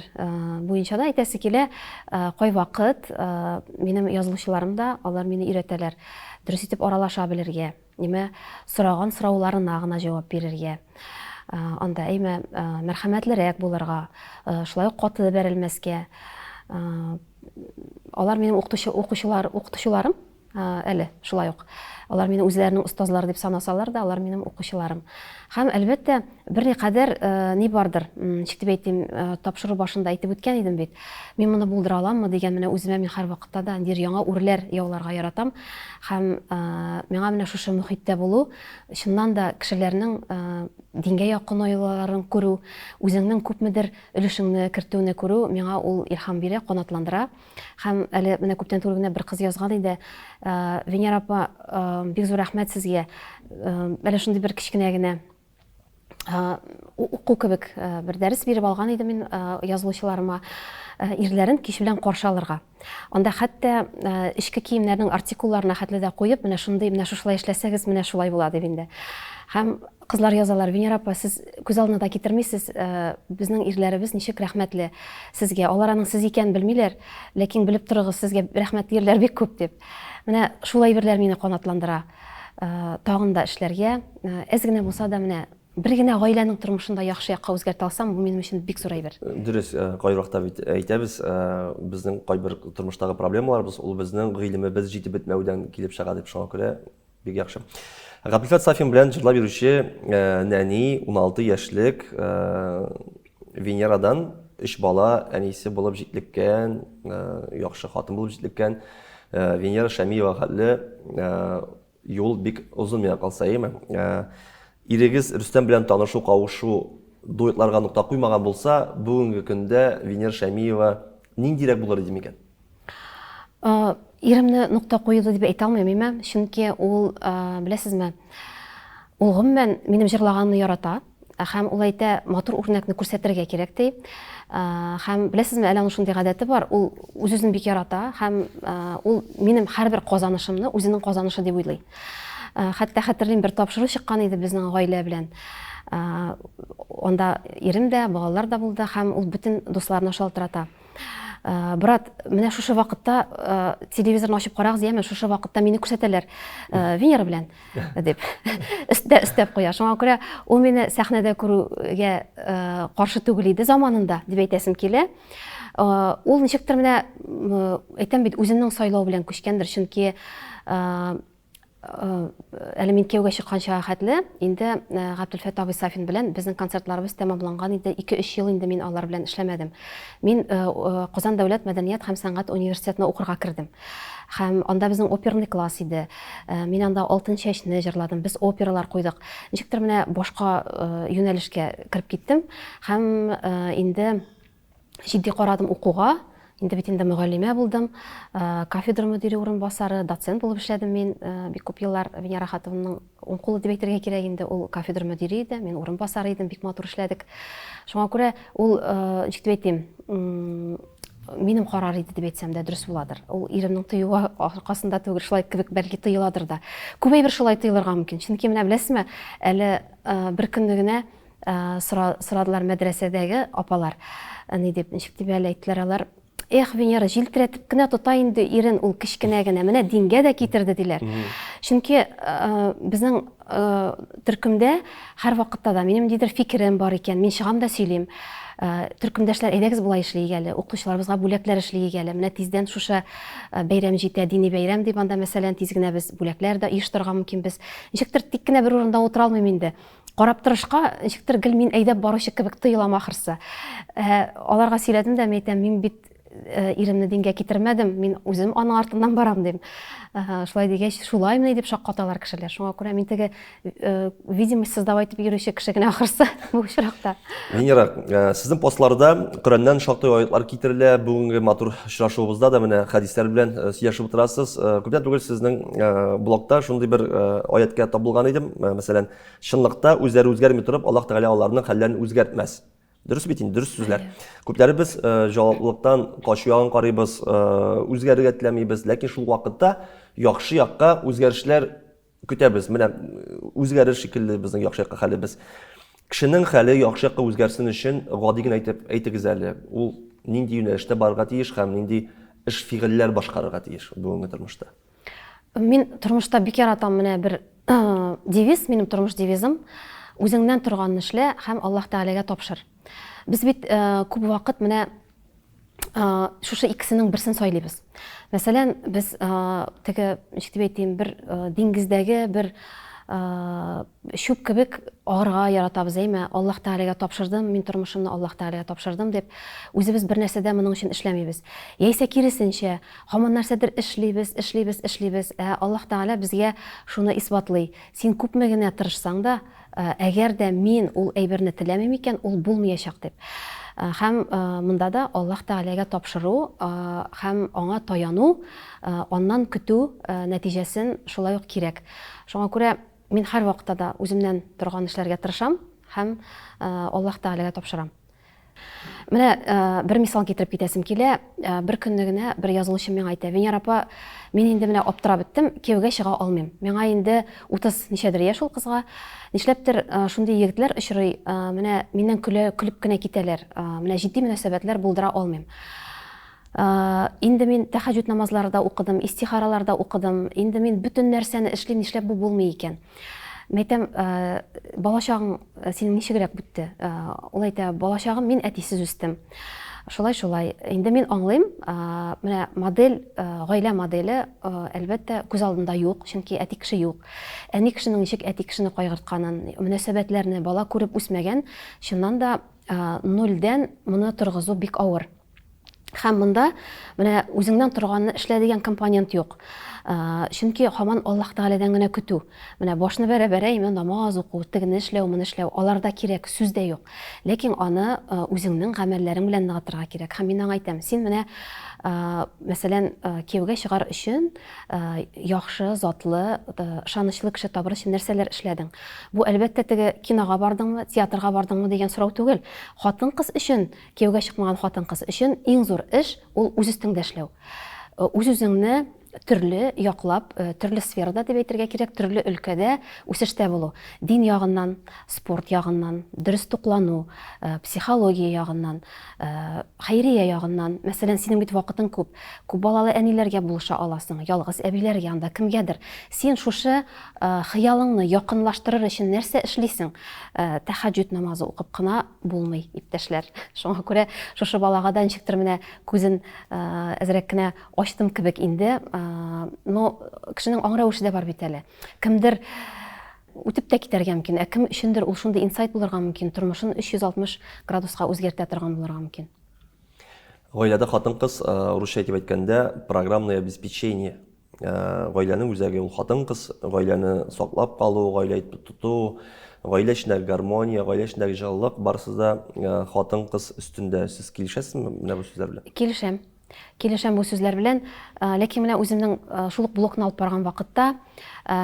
B: буенча да әйтәсе килә, кайвакыт минем язылучыларым да, алар мине өйрәтәләр. Дөрес итеп аралаша белергә, нимә сораган сорауларына гына җавап бирергә. Анда әймә мәрхәмәтлерәк булырга, шулай ук каты бәрелмәскә. Алар минем укытучыларым, әле шулай ук. Алар минем үзләренең устазлары дип санасалар да, алар минем укучыларым. Һәм әлбәттә берникадәр ни бардыр, ничек дип әйтим, тапшыру башында әйтеп үткән идем бит. Мин моны булдыра аламмы дигән менә үземә мин һәр вакытта да яңа үрләр яуларга яратам. Һәм миңа менә шушы мөхиттә булу, чыннан да кешеләрнең дингә якын айларын күрү, үзеңнең күпмедер өлешеңне кертүне күрү, миңа ул илһам бирә, канатландыра. Һәм әле менә күптән түгел генә бер кыз язган иде. Венера апа, бик зур рәхмәт сезгә. Әле шундый бер кичкенә генә уку кебек бер дәрес биреп алган идем мин язылучыларыма, ирләрен кич белән каршы алырга. Анда хәтта ичке киемнәрнең артикулларына хәтле дә куеп, менә шундый, менә шулай эшләсәгез, менә шулай була дип инде. Һәм кызлар язалар: Венера апа, сез күз алдына китермисез, безнең ирләребез ничек рәхмәтле сезгә. Алар аның сез икән белмиләр, ләкин белеп торыгыз, сезгә рәхмәтле ирләр бик күп дип. Менә шулай берләр мине канатландыра. Тагын да эшләргә, әз генә булса да менә бер генә гаиләнең тормышында яхшы якка үзгәртә алсам, бу минем өчен бик зур әйбер.
A: Дөрес, кайракта бит әйтәбез, безнең кайбер тормыштагы проблемаларыбыз ул безнең гыйлемебез җитеп бетмәүдән килеп чыга дип шуңа күрә бик яхшы. Габделфат Сафин белән җырлап йөрүче нәни 16 яшьлек Венерадан 3 бала әнисе булып җитлеккән, яхшы хатын булып җитлеккән Венера Шәмиева хәтле юл бик узын миңа калса, әйме. Ирегез Рөстәм белән танышу, кавышу дуэтларга нукта куймаган булса, бүгенге көндә Венера Шәмиева ниндирәк булыр иде микән?
B: Иремне нукта куйды дип әйтә алмыйм, чөнки ул, беләсезме, ул гомумән минем җырлаганны ярата, һәм ул әйтә, матур үрнәкне күрсәтергә кирәк ди. Һәм беләсезме, әле аның шундый гадәте бар, ул үз-үзен бик ярата, һәм ул минем һәрбер казанышымны үзенең казанышы дип уйлый. Хәтта хәтерлим, бер тапшыру чыккан иде безнең гаилә белән. Анда ирем дә, балалар да булды, һәм ул бөтен дусларына шалтырата. Брат, менә шушы вакытта телевизорны ачып карагыз, яме, шушы вакытта мине күрсәтәләр Венера белән дип. Өстәп куя. Шуңа күрә ул мине сәхнәдә күрүгә каршы түгел иде заманында дип әйтәсем килә. Ул ничектер менә әйтәм бит, үзенең сайлау белән күчкәндер, чөнки әле мин кияүгә чыкканча хәтле, инде Габделфат абый Сафин белән безнең концертларыбыз тәмамланган иде. 2-3 ел инде мин алар белән эшләмәдем. Мин Казан дәүләт мәдәният һәм сәнгать университетына укырга кирдем. Һәм анда безнең оперный класс иде. Мин анда Алтын чәчне җырладым. Без опералар куйдык. Ничектер менә башка юнәлешкә кирип киттем һәм инде җитди карадым укуга. Инде бит инде мөгаллимә булдым, кафедра мөдире урынбасары, доцент булып эшләдем мин бик күп еллар. Венера Хатовның уң кулы дип әйтергә кирәк инде. Ул кафедра мөдире иде, мин урынбасары идем, бик матур эшләдек. Шуңа күрә ул, ничек дип әйтим, минем карар иде дип әйтсәм дә дөрес буладыр. Ул иремнең тыюы аркасында түгел, шулай кебек бәлки тыйыладыр да. Күбәйбер шулай тыйлырга мөмкин. Чөнки менә беләсезме, әле бер көнне генә сорадылар мәдрәсәдәге апалар. Ни дип, ничек дип әйттеләр алар? Эх, Венера, җилтерәтеп кенә тота инде ирен, ул кечкенә генә, менә дингә дә китерде диләр. Чөнки безнең төркемдә һәр вакытта да минем дидер фикерем бар икән, мин чыгам да сөйлим. Төркемдәшләр, әйдәгез булай эшләйик әле, укучыларыбызга бүләкләр эшләйик әле. Менә тиздән шушы бәйрәм җитә, дини бәйрәм дип анда мәсәлән тиз генә без бүләкләр дә оештырырга мөмкинбез. Ничектер тик кенә бер урында утыра алмыйм инде. Карап торышка, ничектер гел мин әйдәп баручы кебек тыелам ахырсы. Аларга сөйләдем дә, әйтәм, мин бит иремне дингә китермәдем, мин үзем аның артыннан барам дим. Шулай дигәч, шулаймы дип шаккаталар кешеләр. Шуңа күрә мин теге видимость создавать итеп йөрүче кеше генә ахырсы бу очракта.
A: Венера, сезнең постларда Коръәннән шактый аятлар китерелә. Бүгенге матур очрашуыбызда да менә хәдисләр белән сөйләшеп утырасыз. Күптән түгел сезнең блогта шундый бер аятка табылган идем. Мәсәлән, чынлыкта үзләре үзгәрми торып, Аллаһ Тәгалә аларның хәлләрен үзгәртмәс. Дөрес бит инде, дөрес сүзләр. Күпләребез җаваплылыктан качуяган карыйбыз, үзгәрергә теләмибез, ләкин шул вакытта яхшы якка үзгәрешләр көтәбез. Менә үзгәреш шикелле безнең яхшы якка хәлебез. Кешенең хәле яхшы якка үзгәрсен өчен гади генә әйтегез әле. Ул нинди юнәлештә барырга тиеш һәм нинди эш-фигыльләр башкарырга тиеш бүгенге тормышта?
B: Мин тормышта бик яратам менә бер девиз, минем тормыш девизым: үзеңнән торганны эшлә һәм Аллаһ Тәгаләгә тапшыр. Без бит күп вакыт менә шушы икесенең берсен сайлыйбыз. Мәсәлән, без теге, ничек дип әйтим, бер диңгездәге бер шуп кебек арга яратабыз, әйме? Аллаһ Тәгаләгә тапшырдым, мин тормышымны Аллаһ Тәгаләгә тапшырдым дип, үзебез бер нәрсәдә моның өчен эшләмибез. Яисә киресенчә, һаман нәрсәдер эшлибез. Аллаһ Тәгалә безгә шуны исбатлый. Син күпме генә тырышсаң да, әгәр дә мин ул әйберне теләмим икән, ул булмаячак дип. Һәм монда да Аллаһ Тәгаләгә тапшыру һәм аңа таяну, аннан көтү нәтиҗәсен шулай ук кирәк. Шуңа күрә мин һәр вакытта да үземнән торган эшләргә тырышам һәм Аллаһ Тәгаләгә тапшырам. Менә бер мисал китереп китәсем килә. Бер көнне генә бер язылучы миңа әйтә: Венера апа, мин инде менә аптырап беттем, кияүгә чыга алмыйм. Миңа инде 30 ничәдер яшь ул кызга. Нишләптер шундый егетләр очрый, менә миннән көлеп кенә китәләр. Менә җитди мөнәсәбәтләр булдыра алмыйм. Инде мин тәһаҗүд намазларында укыдым, истихараларда укыдым. Инде мин бөтен нәрсәне эшлим, нишләп бу булмый икән? Мәйтәм, балачагың синең ничегрәк бүтте? Ул әйтә: балачагым, мин әтисез үстем. Шулай. Инде мин аңлыйм, менә модель, гаилә моделе әлбәттә күз алдында юк, чөнки әти кеше юк. Әни кешенең ничек әти кешене кайгыртканын, мөнәсәбәтләрне бала күреп үсмәгән, чыннан да нольдән моны торгызу бик авыр. Һәм монда менә үзеңнән торганны эшлә дигән компонент юк. Чөнки һаман Аллаһ Тәгаләдән генә көтү. Менә башны бәрә-бәрә намаз уку, тегене эшләү, моны эшләү, аларда кирәк, сүздә юк. Ләкин аны үзеңнең гамәлләрең белән ныгытырга кирәк. Һәм мин аңа әйтәм: син менә мәсәлән, кияүгә чыгар өчен яхшы, затлы, ышанычлы кеше табыр өчен нәрсәләр эшләдең? Бу әлбәттә теге кинога бардыңмы, театрга бардыңмы дигән сорау түгел. Хатын-кыз өчен, кияүгә чыкмаган хатын-кыз өчен иң зур эш ул үз өстеңдә эшләү. Үз-үзеңне төрле яклап, төрле сферада дип әйтергә кирәк, төрле өлкәдә үсештә булу. Дин ягыннан, спорт ягыннан, дөрес туклану, психология ягыннан, хәйрия ягыннан. Мәсәлән, синең бит вакытың күп. Күп балалы әниләргә булыша аласың, ялгыз әбиләргә, анда кемгәдер. Син шушы хыялыңны якынлаштырыр өчен нәрсә эшлисең? Тәһаҗүд намазы укып кына булмый, иптәшләр. Шуңа күрә шушы балага да ничектер менә күзен әзрәк кенә ачтым кебек инде. Но кешенең аңрау-эше дә бар бит әле. Кемдер үтеп тә китәргә мөмкин, кем өчендер ул шундый инсайт булырга мөмкин, тормышын 360 градуска үзгәртә торган булырга мөмкин.
A: Гаиләдә хатын-кыз, русча әйтеп әйткәндә, программное обеспечение. Гаиләнең үзәге ул хатын-кыз, гаиләне саклап калу, гаилә итеп тоту, гаилә эчендәге гармония, гаилә эчендәге җылылык барысы да хатын-кыз өстендә. Сез килешәсезме менә бу сүзләр белән?
B: Килешәм. Килешәм бу сүзләр белән, ләкин менә үземнең шул ук блокны алып барган вакытта,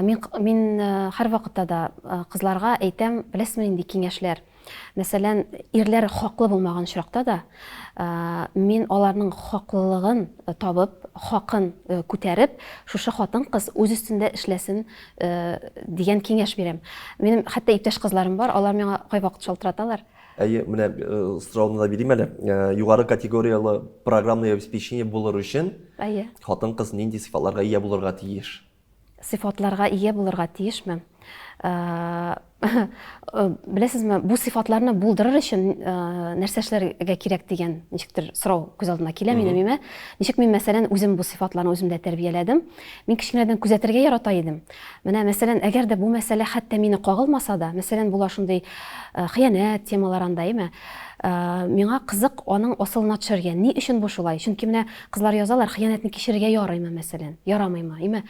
B: мин һәр вакытта да кызларга әйтәм, беләсезме инде киңәшләр. Мәсәлән, ирләр хаклы булмаган очракта да, мин аларның хаклылыгын табып, хакын күтәреп, шушы хатын-кыз үз өстендә эшләсен дигән киңәш бирәм. Минем хәтта иптәш кызларым бар, алар миңа кайвакыт шалтыраталар.
A: Әйе, менә сорауны да бирим әле. Югары категориялы программное обеспечение булыр өчен
B: Әйе.
A: хатын-кыз нинди сыйфатларга ия булырга тиеш?
B: Сыйфатларга ия булырга тиешме? Беләсезме, бу сыйфатларны булдырыр өчен нәрсә эшләргә кирәк дигән ничектер сорау күз алдына килә минем. Ничек мин мәсәлән үзем бу сыйфатларны үземдә тәрбияләдем. Мин кичкенәдән күзәтергә ярата идем. Менә мәсәлән, әгәр дә бу мәсьәлә хәтта мине кагылмаса да, мәсәлән, була шундый хыянәт темаларындаймы, миңа кызык аның асылына төшәргә. Ни өчен бу шулай? Чөнки менә кызлар язалар, хыянәтне кичерергә ярыймы мәсәлән, ярамыймы, име?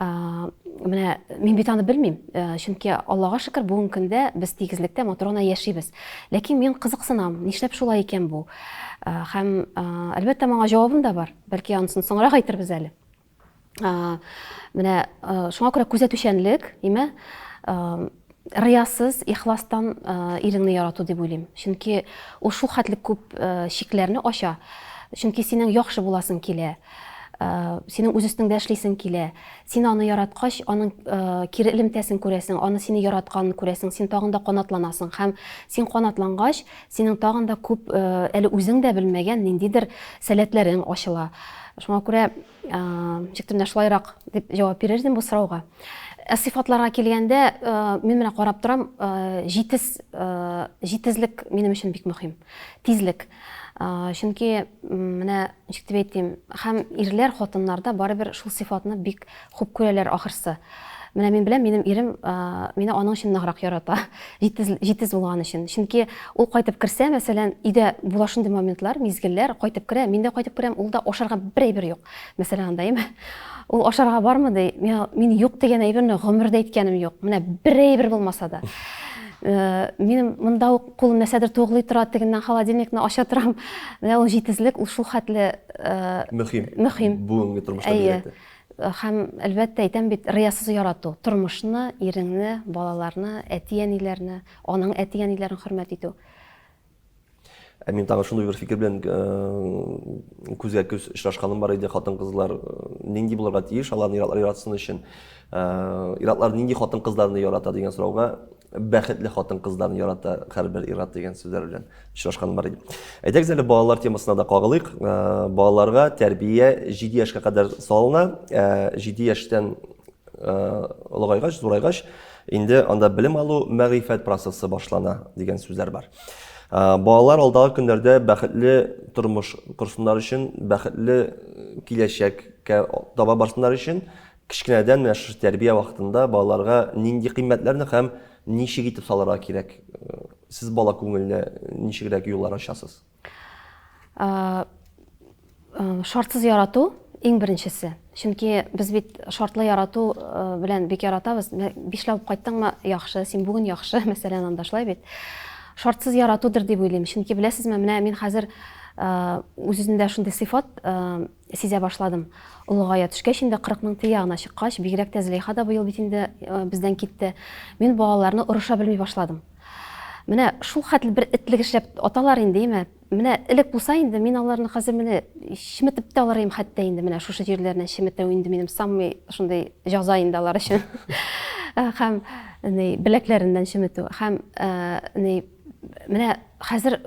B: Менә мин бит аны белмим, чөнки Аллага шөкер, бүгенге көндә без тигезлектә матур гына яшибез. Ләкин мин кызыксынам, нишләп шулай икән бу? Һәм әлбәттә моңа җавабым да бар. Бәлки анысын соңрак әйтербез әле. Менә шуңа күрә күзәтүчәнлек, име? Риясыз, ихластан иреңне ярату дип уйлыйм. Чөнки ул шул хәтле күп шикләрне ача. Чөнки синең яхшы буласың килә. Синең үз өстеңдә эшлисең килә. Син аны яраткач, аның кире элемтәсен күрәсең, аны сине яратканын күрәсең, син тагын да канатланасың. Һәм син канатлангач, синең тагын да күп әле үзең дә белмәгән ниндидер сәләтләрең ачыла. Шуңа күрә, ничектер шулайрак дип җавап бирердем бу сорауга. Сыйфатларга килгәндә, мин менә карап торам, җитезлек минем өчен бик мөһим. Тизлек. Чөнки менә ничек дип әйтим, һәм ирләр хатыннарда барыбер шул сыйфатны бик күп күрәләр ахырсы. Менә мин беләм, минем ирем мине аның өчен ныграк ярата, җитез булган өчен. Чөнки ул кайтып керсә, мәсәлән, өйдә була шундый моментлар, мизгелләр, кайтып керә, мин дә кайтып керәм, ул да ашарга бер әйбер юк. Мәсәлән, андаймы? Ул ашарга бармы ди, мин юк дигән әйберне гомердә әйткәнем юк. Менә бер әйбер булмаса да. Минем монда ук кулым нәрсәдер тугылый тора, тегеннән холодильникны ача торам. Менә ул җитезлек, ул шул хәтле мөһим.
A: Бүгенге тормышта дигәндә.
B: Һәм әлбәттә әйтәм бит, риясыз ярату, тормышны, иреңне, балаларны, әти-әниләрне, аның әти-әниләрен хөрмәт итү.
A: Мин тагын шундый бер фикер белән күзгә күз очрашканым бар иде. Хатын-кызлар нинди булырга тиеш, аларны яратсын өчен. Иратлар нинди хатын-кызларны ярата дигән сорауга, бәхетле хатын-кызларны ярата һәрбер ират дигән сүзләр белән очрашканым бар иде. Әйтәгез әле балалар темасына да кагылыйк. Балаларга тәрбия 7 яшькә кадәр салына. 7 яшьтән олыгайгач, зурайгач, инде анда белем алу, мәгърифәт процессы башлана дигән сүзләр бар. Балалар алдагы көндәрдә бәхетле тормыш курсыннар өчен, бәхетле киләчәккә таба барсыннар өчен кичкенәдән менә шу тәрбия вакытында балаларга нинди кыйммәтләрне һәм ничек итеп салырга кирәк? Сез бала күңеленә ничегрәк юллар ачасыз?
B: Шартсыз ярату иң беренчесе. Чөнки без бит шартлы ярату белән бик яратабыз. Бишләп кайттыңмы, яхшы, син бүген яхшы, мәсәлән, анда шулай бит. Шартсыз яратудыр дип уйлыйм. Чөнки беләсезме, менә мин хәзер үзендә шундый сыйфат сизә башладым. Улыгая төшкәч, инде 40-ның тиягына чыккач, бигрәк тә Зөләйха да бу ел бит инде бездән китте. Мин балаларны урыша белми башладым. Менә шул хәтле бер этлек эшләп аталар инде, име? Менә элек булса инде мин аларны хәзер менә шиметеп тә алырым хәтта инде менә шушы җирләренә шиметә инде минем самый шундый җәза инде алар өчен. Һәм беләкләреннән шиметү. Һәм менә хәзер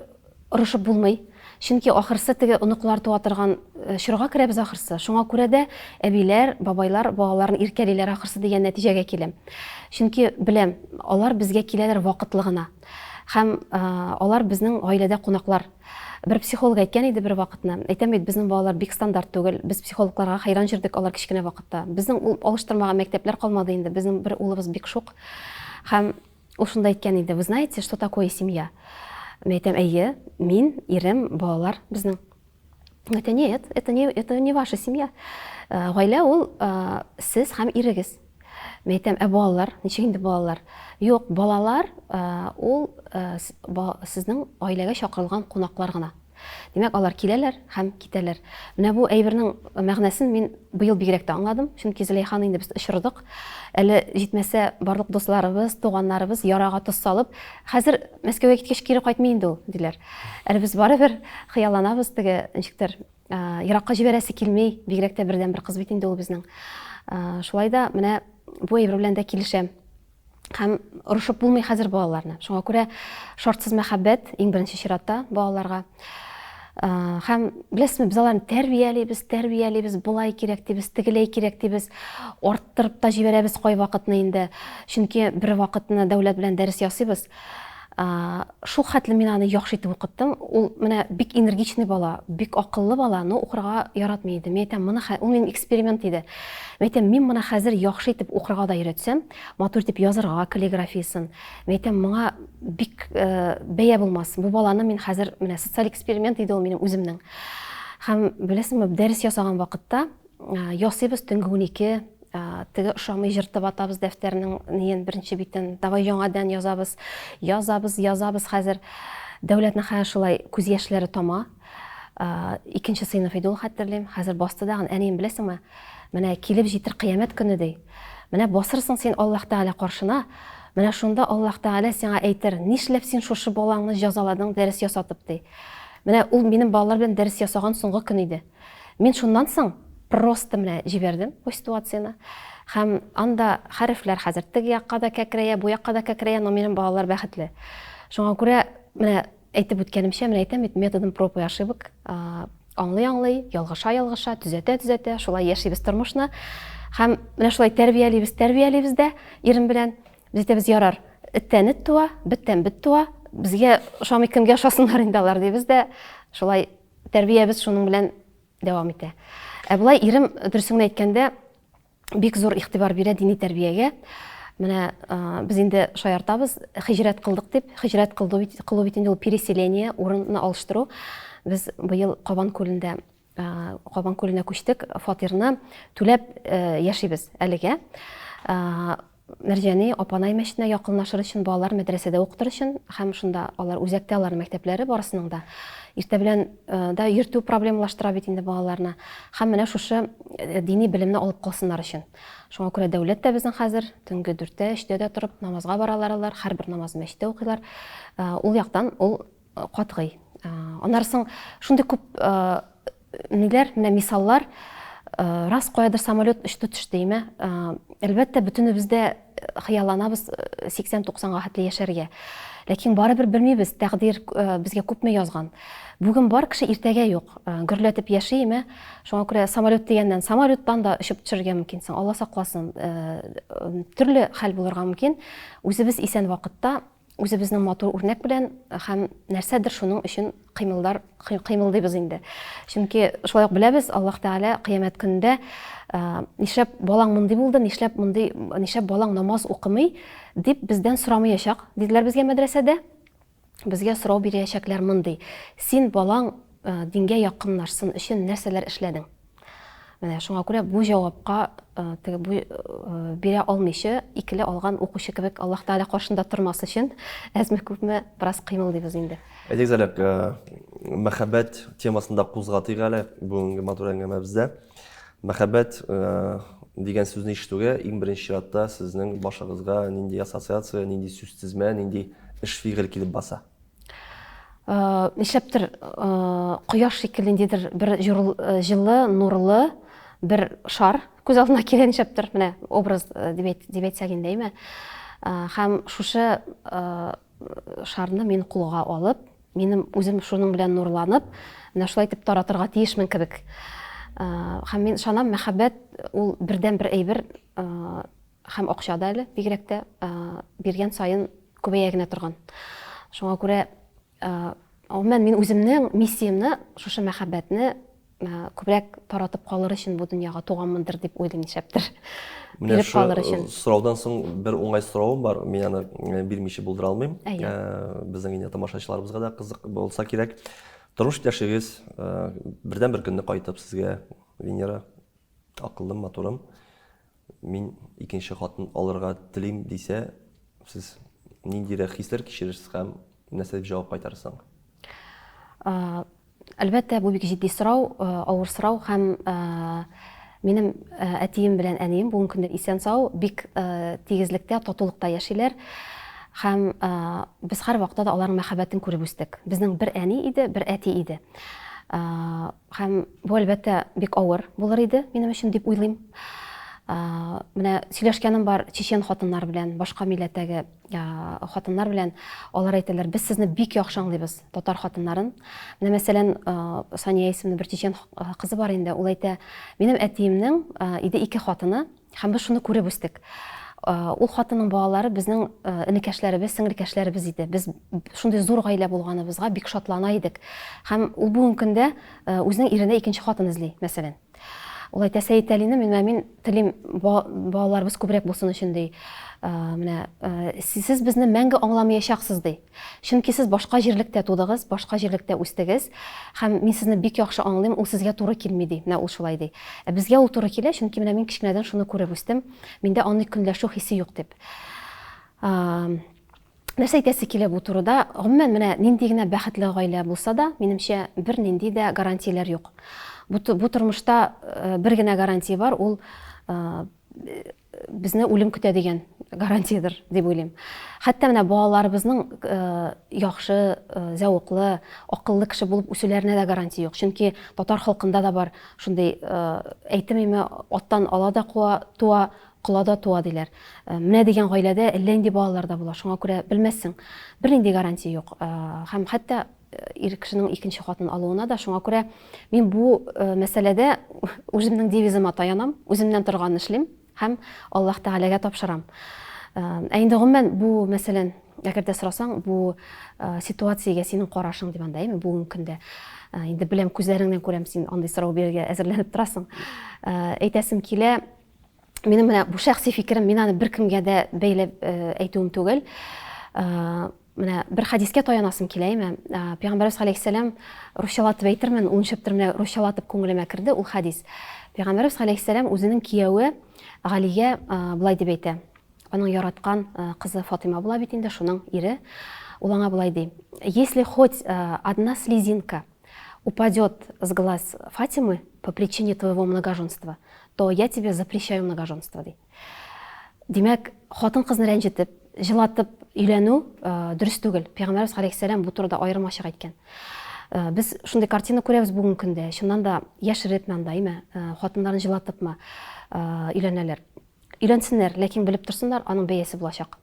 B: урышып булмый. Чөнки ахырсы теге оныклар туа торган чорга керәбез ахырсы. Шуңа күрә дә әбиләр, бабайлар балаларын иркәлиләр ахырсы дигән нәтиҗәгә киләм. Чөнки беләм, алар безгә киләләр вакытлы гына. Һәм алар безнең гаиләдә кунаклар. Бер психолог әйткән иде бер вакытны. Әйтәм бит, безнең балалар бик стандарт түгел. Без психологларга хайран җирдек алар кичкенә вакытта. Безнең ул алыштырмаган мәктәпләр калмады инде. Безнең бер улыбыз бик шук. Һәм ул шунда әйткән иде: "Вы знаете, что такое семья?" Мен әйтәм: "Әйе, мин, ирем, балалар безнең." Это нет, это не ваша семья. Гаилә ул сез һәм ирегез. Мен әйтәм: балалар, ничек инде балалар?" Юк, балалар ул сезнең гаиләгә чакырылган кунаклар гына. Демәк, алар киләләр һәм китәләр. Менә бу әйбернең мәгънәсен мин быел бигрәк тә аңладым. Чөнки Зөләйхан инде без очырдык. Әле җитмәсә барлык дусларыбыз, туганнарыбыз ярага тоз салып, хәзер Мәскәүгә киткәч кире кайтмый инде ул диләр. Әле без барыбер хыялланабыз теге ничектер еракка җибәрәсе килмәй, бигрәк тә бердән бер кыз бит инде ул безнең. Шулай да менә бу әйбер белән дә килешәм. Һәм урышып булмый хәзер балаларны. Шуңа күрә шартсыз мәхәббәт иң беренче чиратта балаларга. Һәм беләсезме, без аларны тәрбиялибез, булай кирәк дибез, тегеләй кирәк дибез, арттырып та җибәрәбез кай вакытны инде. Чөнки бер вакытны дәүләт белән дәрес ясыйбыз. Шул хәтле мин аны яхшы итеп укыттым. Ул менә бик энергичный бала, бик акыллы бала, но укырга яратмый иде. Мен әйтәм, моны ул минем эксперимент иде. Мен әйтәм, мин моны хәзер яхшы итеп укырга да өйрәтсәм, матур итеп язарга каллиграфиясын. Мен әйтәм, моңа бик бәя булмас. Бу баланы мин хәзер менә социаль эксперимент иде ул минем үземнең. Һәм беләсезме, дәрес ясаган вакытта ясыйбыз төнге 12, теге ошамый җыртып атабыз дәфтәрнең ниен беренче битен, давай яңадан язабыз хәзер. Дәүләтнең хәзер шулай күз яшьләре тама. Икенче сыйныф иде ул, хәтерлим. Хәзер басты дагын, әнием беләсеңме? Менә килеп җитер кыямәт көне ди. Менә басырсың син Аллаһ Тәгалә каршына. Менә шунда Аллаһ Тәгалә сиңа әйтер: "Нишләп син шушы балаңны җәзаладың дәрес ясатып?" ди. Менә ул минем балалар белән дәрес ясаган соңгы көн иде. Мин шуннан соң просто менә җибәрдем бу ситуацияны. Һәм анда хәрефләр хәзер теге якка да кәкрәя, бу якка да кәкрәя, но минем балалар бәхетле. Шуңа күрә менә әйтеп үткәнемчә, менә әйтәм бит, методым проб и ошибок. Аңлый, ялгыша, төзәтә, шулай яшибез тормышны. Һәм менә шулай тәрбиялибез дә ирем белән. Без әйтәбез, ярар, эттән эт туа, биттән бит туа. Безгә ошамый кемгә ошасыннар инде алар дибез дә. Шулай тәрбиябез шуның белән дәвам итә. Булай ирем дөресен әйткәндә бик зур игътибар бирә дини тәрбиягә. Менә без инде шаяртабыз, хиҗрәт кылдык дип, хиҗрәт кылу бит инде ул переселение, урынны алыштыру. Без быел Кабан күлендә күчтек, фатирны түләп яшибез әлегә. Мәрҗани апанай мәчетенә якынлашыр өчен, балалар мәдрәсәдә укытыр өчен, һәм шунда алар үзәктә аларның мәктәпләре барысының да. Иртә белән да йөртү проблемалаштыра бит инде балаларны. Һәм менә шушы дини белемне алып калсыннар өчен. Шуңа күрә дәүләт тә безнең хәзер төнге 4-тә, 3-тә дә торып намазга баралар, һәрбер намазны мәчеттә укыйлар. Ул яктан ул катгый. Аннарсын шундый күп ниләр, менә мисаллар, раз каядыр самолет очты төште име, әлбәттә бөтенебездә хыялланабыз 80-90-га хәтле яшәргә. Ләкин барыбер белмибез, тәкъдир безгә күпме язган. Бүген бар кеше, иртәгә юк. Гөрләтеп яшиме? Шуңа күрә самолет дигәннән самолеттан да очып төшәргә мөмкинсең. Алла сакласын. Төрле хәл булырга мөмкин. Үзебез исән вакытта үзебезнең матур үрнәк белән һәм нәрсәдер шуның өчен кыймылдыйбыз инде. Чөнки шулай ук беләбез, Аллаһ Тәгалә кыямәт көндә нишләп балаң мондый булды, нишләп балаң намаз укымый дип бездән сорамаячак. Диделәр безгә мәдрәсәдә. Безгә сорау бирәчәкләр мондый: син балаң дингә якынлашсын өчен нәрсәләр эшләдең? Менә шуңа күрә бу җавапка бирә алмыйчы, икеле алган укучы кебек Аллаһ Тәгалә каршында тормас өчен әзме күпме бераз кыймылдыйбыз инде.
A: Әйтегезлек, мәхәббәт темасында кузгатыйк әле бүгенге матур әңгәмәбездә. Мәхәббәт дигән сүзне ишетүгә иң беренче чиратта сезнең башыгызга нинди ассоциация, нинди сүз тезмә, нинди эш фигыль килеп баса?
B: Нишләптер кояш шикеллендидер бер җылы, нурлы бер шар күз алдына килә, нишләптер менә образ дип әйтсәк инде, әйме? Һәм шушы шарны мин кулга алып, минем үзем шуның белән нурланып, менә шулай итеп таратырга тиешмен кебек. Һәм мин ышанам, мәхәббәт ул бердән бер әйбер, һәм акчада әле бигрәк тә биргән саен күбәя генә торган. Шуңа күрә мин үземнең миссиямны, шушы мәхәббәтне күбрәк таратып калыр өчен бу дөньяга туганмындыр дип уйлыйм, нишләптер.
A: Менә сораудан соң бер уңай соравым бар, мин аны бирмичә булдыра алмыйм. Безнең инде тамашачыларыбызга да кызык булса кирәк. Тормыш иптәшегез бердән бер көнне кайтып сезгә: Венера, акыллым, матурым, мин икенче хатын алырга телим дисә, сез ниндирәк хисләр кичерерсез һәм нәрсә дип җавап кайтарырсыз?
B: Әлбәттә, бу бик җитди сорау, авыр сорау һәм минем әтием белән әнием бүгенге көндә исән сау, бик тигезлектә, татулыкта яшиләр. Һәм без һәрвакытта да аларның мәхәббәтен күреп үстек. Безнең бер әни иде, бер әти иде. Һәм бу әлбәттә бик авыр булыр иде минем өчен дип уйлыйм. Менә сөйләшкәнем бар чечен хатыннар белән, башка милләттәге хатыннар белән, алар әйтәләр, без сезне бик яхшы аңлыйбыз, татар хатыннарын. Менә мәсәлән, Сания исемле бер чечен кызы бар инде, ул әйтә, минем әтиемнең иде 2 хатыны, һәм без шуны күреп үстек. Ул хатынның балалары безнең энекәшләребез, сеңрекәшләребез иде. Без шундый зур гаилә булганыбызга бик шатлана идек. Һәм ул бүгенге көндә үзенең иренә 2нче хатын эзли, мәсәлән. Ул әйтә, Сәйет Әлине, мин телим балаларыбыз күбрәк булсын өчен ди. Менә сез безне мәңге аңламаячаксыз ди. Чөнки сез башка җирлектә тудыгыз, башка җирлектә үстегез, һәм мин сезне бик яхшы аңлыйм, ул сезгә туры килми ди. Менә ул шулай ди. Безгә ул туры килә, чөнки менә мин кичкенәдән шуны күреп үстем. Миндә аны көнләшү хисе юк дип. Нәрсә әйтәсе килә бу турыда? Гомумән менә нинди генә бәхетле гаилә булса да, минемчә бер нинди дә гарантияләр юк. Бу тормышта бер генә гарантия бар, ул безне үлем көтә дигән гарантиядыр дип уйлыйм. Хәтта менә балаларыбызның яхшы, зәвыклы, акыллы кеше булып үсүләренә дә гарантия юк. Чөнки татар халкында да бар шундый әйтемеме, аттан ала да туа, кыла да туа диләр. Менә дигән гаиләдә әллә инде балалар да була. Шуңа күрә белмәссең, бер нинди гарантия юк. Һәм хәтта ир кешенең 2нче хатын алуына да шуңа күрә мин бу мәсьәләдә үземнең девизыма таянам, үземнән торганны эшлим һәм Аллаһ Тәгаләгә тапшырам. Инде гомумән бу мәсәлән, әгәр дә сорасаң, бу ситуациягә синең карашың дип андаймы бүгенге көндә. Инде беләм, күзләреңнән күрәм, син андый сорау бирергә әзерләнеп торасың. Әйтәсем килә, минем менә бу шәхси фикерем, мин аны беркемгә дә бәйләп әйтүем түгел. Менә бер хадискә таянасым килә, Пәйгамбәрбез алейһиссәлам русчалатып әйтермен, ул ничектер менә русчалатып күңелемә керде ул хадис. Пәйгамбәрбез алейһиссәлам үзенең кияве Галигә булай дип әйтә. Аның яраткан кызы Фатыйма була бит инде, шуның ире. Ул аңа булай ди: "Если хоть одна слезинка упадет с глаз Фатимы по причине твоего многоженства, то я тебе запрещаю многоженство", ди. Димәк, хатын кызны рәнҗетеп, җылатып өйләнү дөрес түгел. Пәйгамбәрбез алейһиссәлам бу турыда аермачык әйткән. Без шундый картина күрәбез бүгенге көндә. Шуннан да яшереп мендаймы, хатыннарын җылатыпмы өйләнәләр. Өйләнсеннәр, ләкин белеп торсыннар, аның бәясе булачак.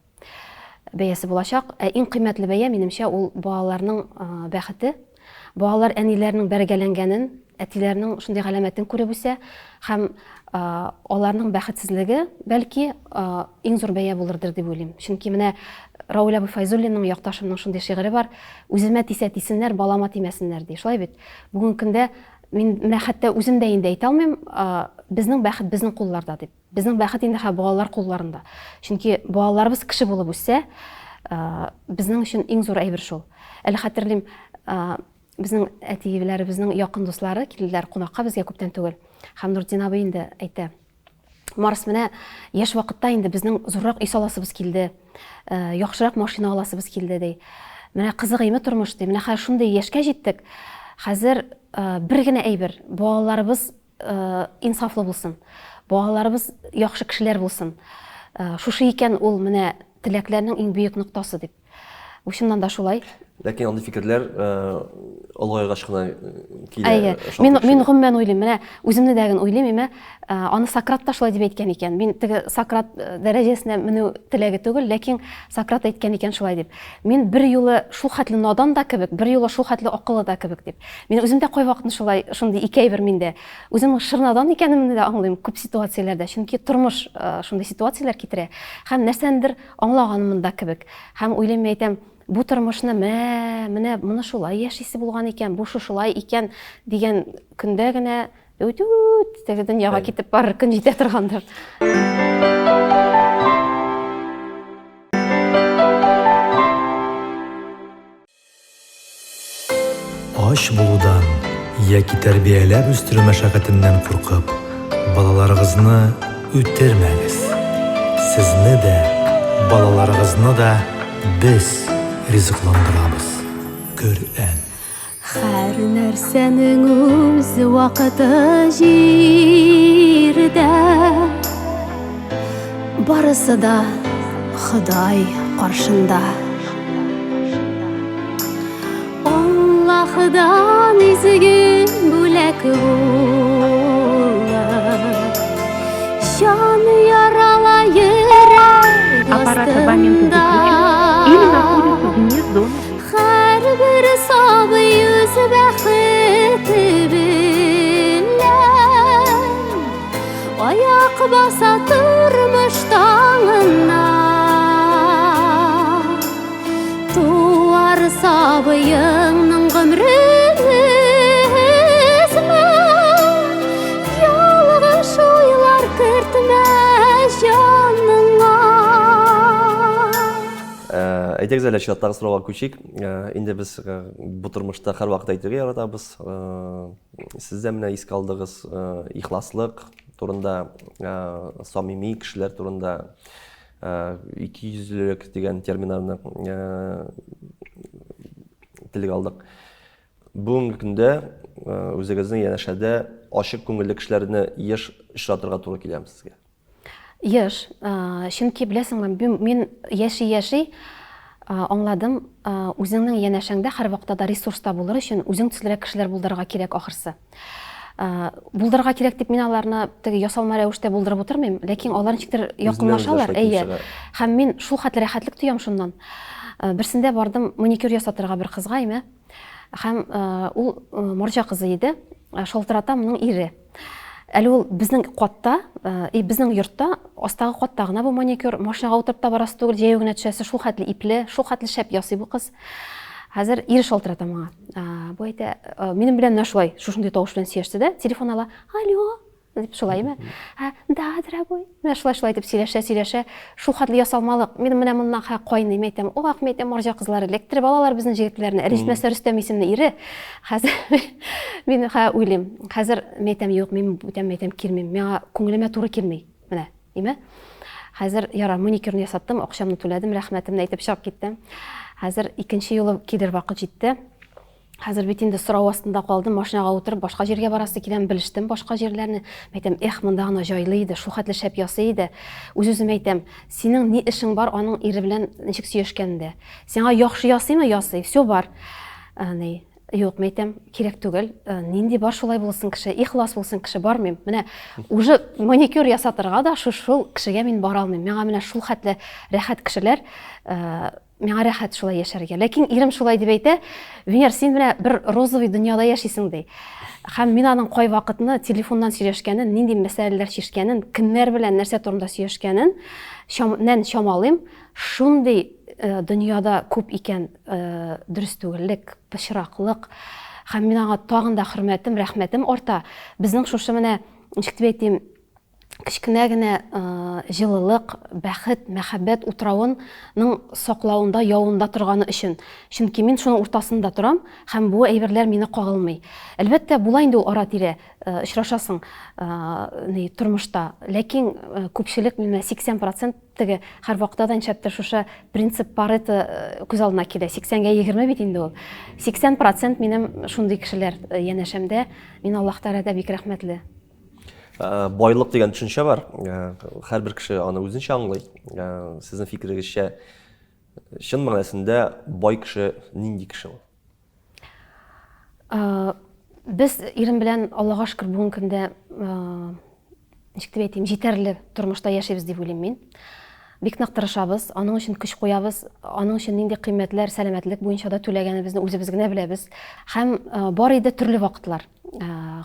B: Бәясе булачак. Иң кыйммәтле бәя минемчә ул балаларның бәхете. Балалар әниләренең бәргәләнгәнен, әтиләренең шундый галәмәтен күреп үсә һәм аларның бәхетсезлеге бәлки иң зур бәя булырдыр дип уйлыйм. Чөнки менә Рауил Абу Файзуллинның якташымның шундый шигыре бар: "Үземә тисә тисеннәр, балама тимәсеннәр" ди. Шулай бит. Бүгенге көндә мин менә хәтта үзем дә инде әйтә алмыйм, безнең бәхет безнең кулларда дип. Безнең бәхет инде балалар кулларында. Чөнки балаларыбыз кеше булып үссә, безнең өчен иң зур әйбер шул. Әле хәтерлим, безнең әтиебезнең якын дуслары килделәр кунакка безгә күптән түгел. Һәм Нурдин абый инде әйтә: "Марс, менә яшь вакытта инде безнең зуррак үй саласыбыз килде, яхшырак машина аласыбыз килде" ди. Менә кызыгыймы тормыш ди. Менә хәзер шундый яшькә җиттек. Хәзер бер генә әйбер, балаларыбыз инсафлы булсын. Балаларыбыз яхшы кешеләр булсын. Шушы икән ул менә теләкләрнең иң бөек ноктасы дип. Ушыннан да шулай.
A: Ләкин андый фикерләр олгайгач кына
B: килә. Мин гомумән уйлыйм, менә үземне дәген уйлыйм, аны Сократ та шулай дип әйткән икән. Мин теге Сократ дәрәҗәсенә менү теләге түгел, ләкин Сократ әйткән икән шулай дип. Мин бер юлы шул хәтле надан да кебек, бер юлы шул хәтле акыллы да кебек дип. Мин үземдә кай вакытны шулай, шундый икәйбер миндә. Үземнең шырнадан икәнемне дә аңлыйм күп ситуацияләрдә. Чөнки тормыш шундый ситуацияләр китерә. Һәм нәрсәндер аңлаганым да кебек. Һәм уйлыйм, әйтәм, бу тормышны менә моны шулай яшисе булган икән, бу шулай икән дигән көндә генә теге дөньяга китеп барыр көн җитә торгандыр.
D: Аш булудан яки тәрбияләп үстерү мәшәкатеннән куркып, балаларыгызны үтермәгез. Сезне дә, балаларыгызны да без ризыкландырабыз. Коръән.
C: Һәр нәрсәнең үз вакыты җирдә. Барысы да Ходай каршында. Аллаһдан изге бүләк булып, җан ярала йөрәк
E: Аппарат абонента
C: астында.
E: или находится вне зоны.
C: Һәрбер сабый үз бәхете белән аяк баса тормыш таңына. Туар сабыеңның гомрен өзмә, ялгыш уйлар кертмә җаныңа.
A: Әйтегез әле чаттагы сорауга күчик. Инде без бу тормышта һәрвакыт әйтергә яратабыз. Сез дә менә искә алдыгыз ихласлык турында, самими кешеләр турында, икейөзлелек дигән терминнарны телгә алдык. Бүгенге көндә үзегезнең янәшәдә ачык күңелле кешеләрне еш очратырга туры киләме сезгә?
B: Еш, чөнки беләсеңме, мин яши аңладым, үзеңнең янәшәңдә һәр вакытта ресурста булыр өчен үзең төслерәк кешеләр булдырырга кирәк ахырсы. Булдырырга кирәк дип мин аларны теге ясалма рәвештә булдырып утырмыйм, ләкин алар ничектер якынлашалар, әйе. Һәм мин шул хәтле рәхәтлек тоям шуннан. Берсендә бардым маникюр ясатырга бер кызга име. Һәм ул марҗа кызы иде, шалтырата моның ире. Әле ул безнең катта, безнең йортта, астагы катта гына бу маникюр, машинага утырып та барасы түгел, җәяү генә төшәсе, шул хәтле ипле, шул хәтле шәп ясый бу кыз. Хәзер ире шалтырата моңа. Бу әйтә, минем белән менә шулай, шушындый тавыш белән сөйләште дә, телефон ала, алло, дип шулаймы? Да, дорогой. Менә шулай дип сөйләшә, шул хәтле ясалмалык. Мин менә моннан кайный әйтәм, ох, әйтәм, марҗа кызлары электр балалар безнең җегетләрне, рәҗмәсә Рөстәм исемле ире. Хәзер мин уйлыйм, хәзер әйтәм, юк, мин әйтәм килмим, миңа күңелемә туры килми. Менә, име? Хәзер яра маникюрны ясаттым, акчамны түләдем, рәхмәтемне әйтеп чыгып киттем. Хәзер икенче юлы килер вакыт җитте. Хәзер бит инде сорау астында калдым, машинага утырып башка җиргә барасы киләм, белештем башка җирләрне. Әйтәм, монда гына җайлы иде, шул хәтле шәп ясый иде. Үз-үземә әйтәм, синең ни эшең бар аның ире белән ничек сөйләшкәндә? Сиңа яхшы ясыймы, ясый, все бар. Юк, әйтәм, кирәк түгел. Нинди бар шулай булсын кеше, ихлас булсын кеше бармыйм. Менә уже маникюр ясатырга да шул кешегә мин бара алмыйм. Миңа менә шул хәтле рәхәт кешеләр, миңа рәхәт шулай яшәргә. Ләкин ирем шулай дип әйтә, Венер, син менә бер розовый дөньяда яшисең ди. Һәм мин аның кай вакытны телефоннан сөйләшкәнен, нинди мәсьәләләр чишкәнен, кемнәр белән нәрсә турында сөйләшкәнен чамалыйм. Шундый дөньяда күп икән дөрес түгеллек, пычраклык. Һәм мин аңа тагын да хөрмәтем, рәхмәтем арта. Безнең шушы менә ничек дип әйтим, кичкенә генә җылылык, бәхет, мәхәббәт утравының саклауында, яуында торганы өчен. Чөнки мин шуның уртасында торам һәм бу әйберләр мине кагылмый. Әлбәттә, була инде ул ара-тирә очрашасың тормышта, ләкин күпчелек мине 80% теге һәр вакытта да ничәптер шушы принцип Парето күз алдына килә. 80-гә 20 бит инде ул. 80% минем шундый кешеләр янәшәмдә. Мин Аллаһ Тәгаләгә бик рәхмәтле.
A: Байлык дигән төшенчә бар. Һәрбер кеше аны үзенчә аңлый. Сезнең фикерегезчә, чын мәгънәсендә бай кеше нинди кеше ул?
B: Без ирем белән Аллаһка шөкер бүгенге көндә ничек дип әйтим, җитәрле тормышта яшибез дип уйлыйм мин. Бик нык тырышабыз, аның өчен көч куябыз, аның өчен нинди кыйммәтләр, сәламәтлек буенча да түләгәнебезне үзебез генә беләбез. Һәм бар иде төрле вакытлар.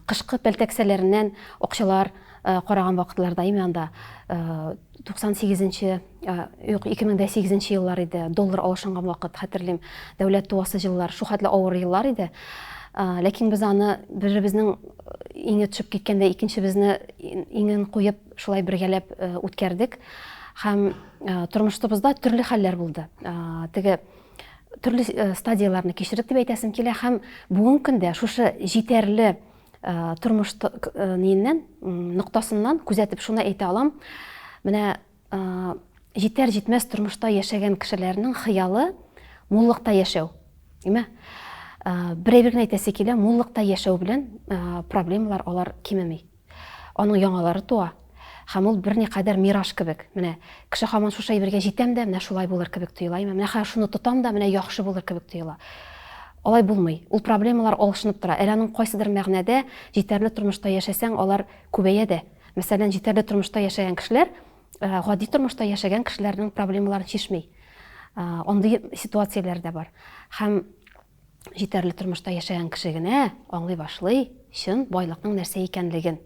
B: Кышкы пәлтәксәләреннән акчалар караган вакытларда иманда 98-нче, 2008 еллар иде, доллар алышынган вакыт, хәтерлим, дәүләт туасы еллар, шу хәтле авыр еллар иде. Ләкин без аны беребезнең иңе төшеп киткәндә икенчебезне иңен куеп шулай бергәләп үткәрдек. Һәм тормышыбызда төрле хәлләр булды. Теге төрле стадияларны кичердек дип әйтәсем килә һәм бүгенге көндә шушы җитәрле тормыш ноктасыннан күзәтеп шуны әйтә алам. Менә җитәр-җитмәс тормышта яшәгән кешеләрнең хыялы муллыкта яшәү. Име? Берәй-берген әйтәсе килә, муллыкта яшәү белән проблемалар алар кимеми. Аның яңалары туа. Һәм ул берникадәр мираж кебек. Менә кеше һаман шушы әйбергә җитәм дә, менә шулай булыр кебек тоела. Менә хәзер шуны тотам да, менә яхшы булыр кебек тоела. Алай булмый. Ул проблемалар алышынып тора. Аның кайсыдыр мәгънәдә җитәрле тормышта яшәсәң, алар күбәя дә. Мәсәлән, җитәрле тормышта яшәгән кешеләр, гади тормышта яшәгән кешеләрнең проблемаларын чишми. Андый ситуацияләр дә бар. Һәм җитәрле тормышта яшәгән кеше генә аңлый башлый, чын байлыкның нәрсә икәнлеген,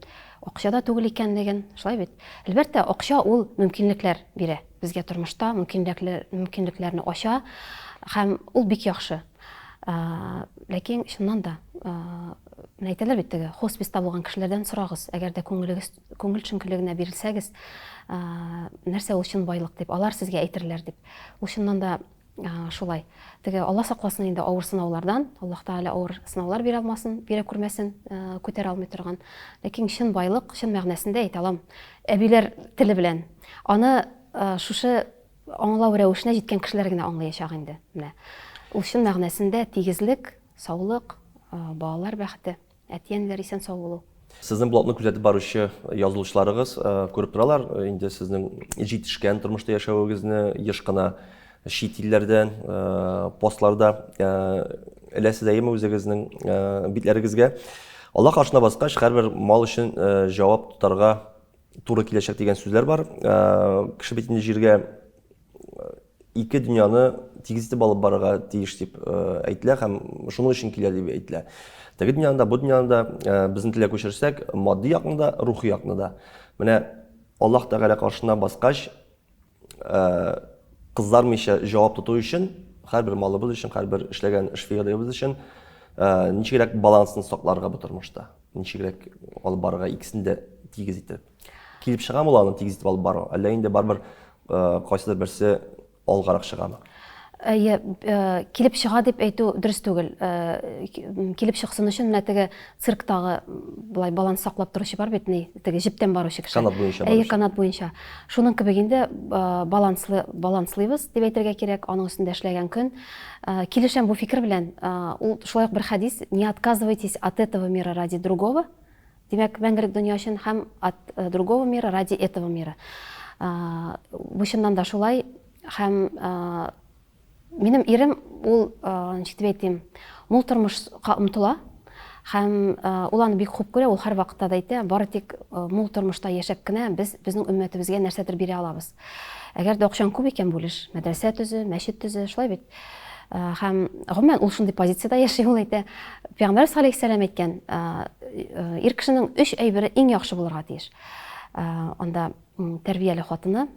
B: акчада түгел икәнлеген, шулай бит. Әлбәттә, акча ул мөмкинлекләр бирә. Безгә тормышта мөмкинлекләрне ача, һәм ул бик яхшы. Ләкин чыннан да, әйтәләр бит теге, хосписта булган кешеләрдән сорагыз, әгәр дә күңел чөнкелегенә бирелсәгез, нәрсә ул чын байлык дип, алар сезгә әйтерләр дип. Ул чыннан да шулай. Теге Алла сакласын инде авыр сынаулардан, Аллаһ Тәгалә авыр сынаулар бирә алмасын, бирә күрмәсен, күтәрә алмый торган. Ләкин чын байлык, чын мәгънәсендә әйтә алам. Әбиләр теле белән аны шушы аңлау рәвешенә җиткән кешеләр генә аңлаячак инде. Менә ул чын мәгънәсендә тигезлек, саулык, балалар бәхете, әтиәннәр исән сау булу.
A: Сезнең блогны күзәтеп баручы язылышларыгыз күреп торалар, инде сезнең җитешкән тормышта яшәвегезне еш кына чит илләрдән, постларда эләсез әйме үзегезнең битләрегезгә. Алла каршына баскач, һәрбер мал өчен җавап тотарга туры киләчәк дигән сүзләр бар. Кеше бит инде җиргә ике дөньяны тигез итеп алып барырга тиеш дип әйтелә һәм шуның өчен килә дип әйтелә. Теге дөньяда, бу дөньяда безнең телгә күчерсәк, матди якында, рухи якында. Менә Аллаһ Тәгалә каршына баскач, кызармыйча җавап тоту өчен, һәрбер малыбыз өчен, һәрбер эшләгән эш-фигылебез өчен ничегрәк балансын сакларга бу тормышта, ничегрәк алып барырга икесен дә тигез итеп. Килеп чыгам ул аны тигез итеп алып бару, әллә инде барбер кайсыдыр берсе алгарак чыгамы?
B: Килеп чыга дип әйтү дөрес түгел. Килеп чыксын өчен менә теге цирктагы булай баланс саклап торучы бар бит, теге җиптән баручы кеше.
A: Канат буенча баручы.
B: Канат буенча. Шуның кебек инде баланслыйбыз дип әйтергә кирәк, аның өстендә эшләгән көн. Килешәм бу фикер белән, ул шулай ук бер хадис: "Не отказывайтесь от этого мира ради другого". Димәк, мәңгелек дөнья өчен һәм от другого мира ради этого мира. Бу чыннан да шулай, һәм минем ирем ул, ничек дип әйтим, мул тормышка омтыла, һәм ул аны бик хуп күрә, ул һәр вакытта да әйтә, бары тик мул тормышта яшәп кенә безнең өммәтебезгә нәрсәдер бирә алабыз. Әгәр дә акчаң күп икән, бүлеш, мәдрәсә төзү, мәчет төзү, шулай бит. Һәм гомумән ул шундый позициядә яши, ул әйтә. Пәйгамбәр саллаллаһу алейһи әйткән, ир кешенең 3 әйбере иң яхшы булырга тиеш. Анда тәрбияле хатыны,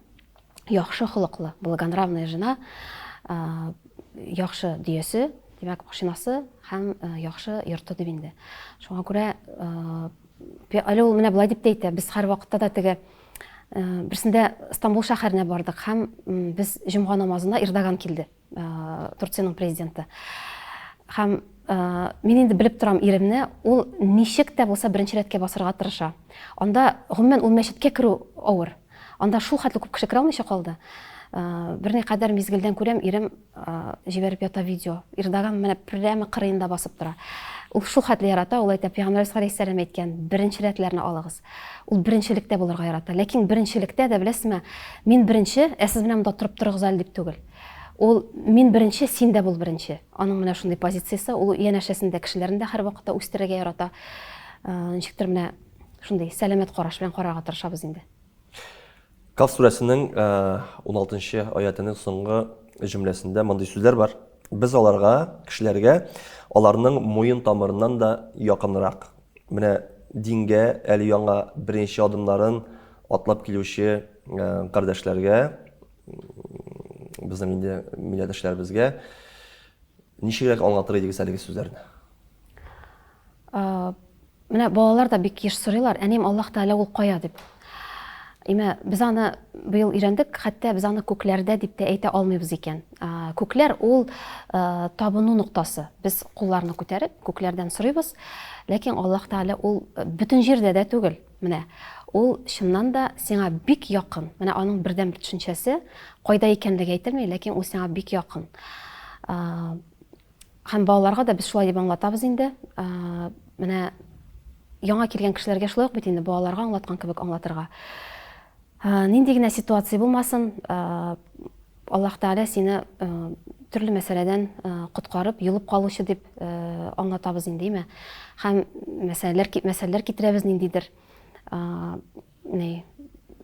B: яхшы холыклы, благонравная жена, яхшы дөясе, димәк машинасы һәм яхшы йорты дип инде. Шуңа күрә әле ул менә булай дип әйтә, без һәр вакытта да теге берсендә Стамбул шәһәренә бардык һәм без җомга намазына Эрдоган килде, Турциянең президенты. Һәм мин инде белеп торам иремне, ул ничек тә булса беренче рәткә басырга тырыша. Анда гомумән ул мәчеткә керү авыр. Анда шул хәтле күп кеше керә алмыйча калды. Берникадәр мизгелдән күрәм, ирем җибәреп ята видео. Эрдоган менә прямо кырыенда басып тора. Ул шул хәтле ярата, ул әйтә, Пәйгамбәр саллаллаһу әйткән, беренче рәтләрне алыгыз. Ул беренчелектә булырга ярата. Ләкин беренчелектә дә беләсезме, мин беренче, сез менә монда торып торыгыз әле дип түгел. Ул мин беренче, син дә бул беренче. Аның менә шундый позициясе, ул янәшәсендә кешеләрне дә һәр вакытта үстерергә ярата. Ничектер менә шундый сәламәт караш белән карарга тырышабыз инде.
A: Каф сүрәсенең 16-нчы аятының соңгы җөмләсендә мондый сүзләр бар. Без аларга, кешеләргә, аларның муен тамырыннан да якынрак. Менә дингә әле яңа беренче адымнарын атлап килүче кардәшләргә, безнең инде милләттәшләребезгә ничегрәк аңлатыр идегез әлеге сүзләрне?
B: Менә балалар да бик еш сорыйлар, әнем Аллаһ Тәгалә ул кая дип. Без аны быел өйрәндек, хәтта без аны күкләрдә дип тә әйтә алмыйбыз икән. Күкләр ул табыну ноктасы. Без кулларны күтәреп күкләрдән сорыйбыз, ләкин Аллаһ Тәгалә ул бөтен җирдә дә түгел. Менә ул чыннан да сиңа бик якын. Менә аның бердән бер төшенчәсе, кайда икәнлеге әйтелми, ләкин ул сиңа бик якын. һәм балаларга да без шулай дип аңлатабыз инде. Менә яңа килгән кешеләргә шулай ук бит инде балаларга аңлаткан кебек аңлатырга. Нинди генә ситуация булмасын, Аллаһ Тәгалә сине төрле мәсьәләдән коткарып, юлып калучы дип аңлатабыз инде, диме? Һәм мәсьәләләр китерәбез ниндидер.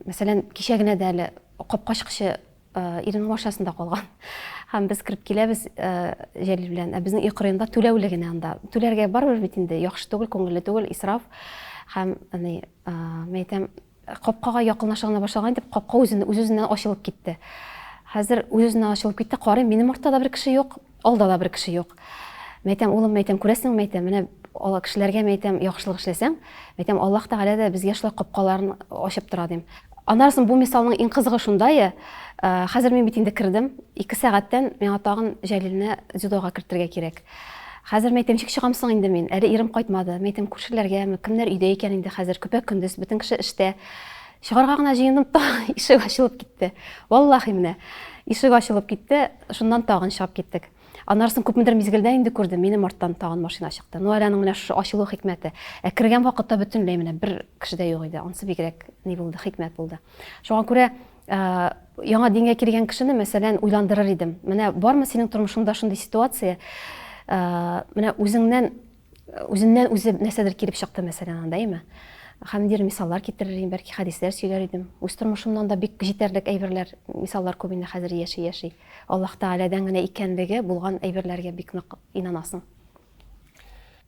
B: Мәсәлән, кичә генә дә әле капка чыкчы иренең машинасында калган. Һәм без кирип киләбез Җәлил белән. Безнең үй кырыенда түләүле генә анда. Түләргә барбыр бит инде, яхшы түгел, күңелле түгел, исраф. Һәм мәйтәм, капкага якынлаша гына башлаган дип, капка үз-үзеннән ачылып китте. Хәзер үз-үзеннән ачылып китте, карыйм, минем артта да бер кеше юк, алда да бер кеше юк. Мәйтәм, улым, мәйтәм, күрәсең, мәйтәм, менә кешеләргә мәйтәм, яхшылык эшләсәң, мәйтәм, Аллаһ Тәгалә дә безгә шулай капкаларын ачып тора дим. Аннан бу мисалның иң кызыгы шундайы, хәзер мин бит инде кирдем, 2 сәгатьтән миңа тагын Җәлилне дзюдога кертергә кирәк. Хәзер мәйтәм, ничек чыгамсың инде мин? Әле ирем кайтмады. Мәйтәм, күршеләргәме, кемнәр өйдә икән инде хәзер, көпә көндез, бөтен кеше эштә. Чыгарга гына җыендым, ишек ачылып китте. Валлаһи менә, ишек ачылып китте, шуннан тагын чыгып киттек. Аннарсын күпмедер мизгелдә инде күрдем, минем арттан тагын машина чыкты. Ну, әле аның менә шушы ачылу хикмәте. Кергән вакытта бөтенләй менә бер кеше дә юк иде. Ансы бигрәк ни булды, хикмәт булды. Шуңа күрә яңа дингә килгән кешене мәсәлән уйландырыр идем. Менә бармы синең тормышыңда шундый ситуация? Менә үзеңнән үзе нәрсәдер килеп чыкты мәсәлән анда, әйме? Һәм дир мисаллар китерер идем, бәлки хәдисләр сөйләр идем. Үз тормышымнан да бик җитәрлек әйберләр, мисаллар күп инде хәзер яши. Аллаһ Тәгаләдән генә икәнлеге булган әйберләргә бик нык инанасың.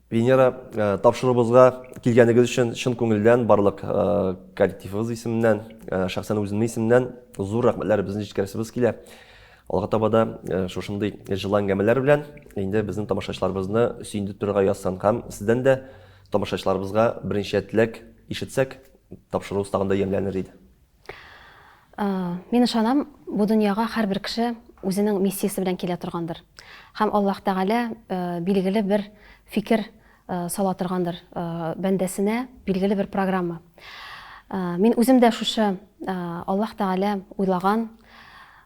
A: Венера, тапшырыбызга килгәнегез өчен чын күңелдән барлык коллективыбыз исеменнән, шәхсән үземнең исемнән зур рәхмәтләр безне җиткерәсебез килә. Алга таба да шушындый җылы әңгәмәләр белән инде безнең тамашачыларыбызны сөендереп торырга язсан һәм сездән дә тамашачыларыбызга беренче теләк ишетсәк, тапшыру тагында ямьләнер иде.
B: Мин ышанам, бу дөньяга һәрбер кеше үзенең миссиясе белән килә торгандыр. Һәм Аллаһ Тәгалә билгеле бер фикер сала торгандыр бәндәсенә, билгеле бер программа. Мин үзем дә шушы Аллаһ Тәгалә уйлаган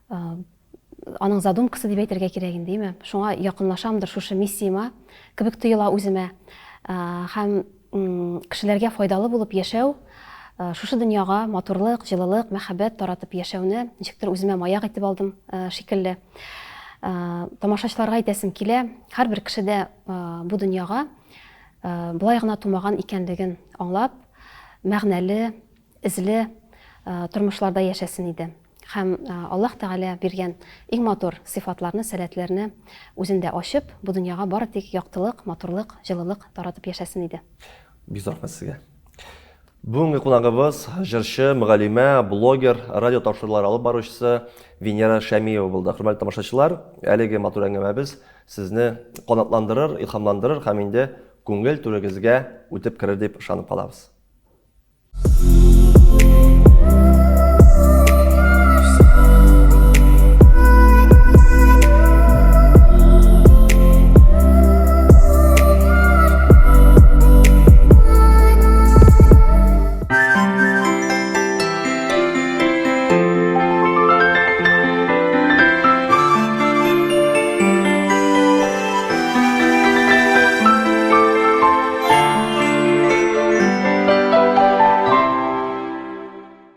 B: аның задумкасы дип әйтергә кирәк инде, диме? Шуңа якынлашамдыр шушы миссияма, кебек тоела үземә. Һәм кешеләргә файдалы булып яшәү, шушы дөньяга матурлык, җылылык, мәхәббәт таратып яшәүне ничектер үземә маяк итеп алдым шикелле. Тамашачыларга әйтәсем килә, һәрбер кешедә бу дөньяга булай гына тумаган икәнлеген аңлап, мәгънәле, изле тормышларда яшәсен иде. Һәм Аллаһ Тәгалә биргән иң матур сыйфатларны, сәләтләрне үзендә ачып, бу дөньяга бары тик яктылык, матурлык, җылылык таратып яшәсен иде.
A: Бик зур рәхмәт сезгә. Бүгенге кунагыбыз җырчы, мөгаллимә, блогер, радио тапшырулар алып баручысы Венера Шәмиева булды. Хөрмәтле тамашачылар, әлеге матур әңгәмәбез сезне канатландырыр, илһамландырыр һәм инде күңел түрегезгә үтеп керер дип ышанып калабыз.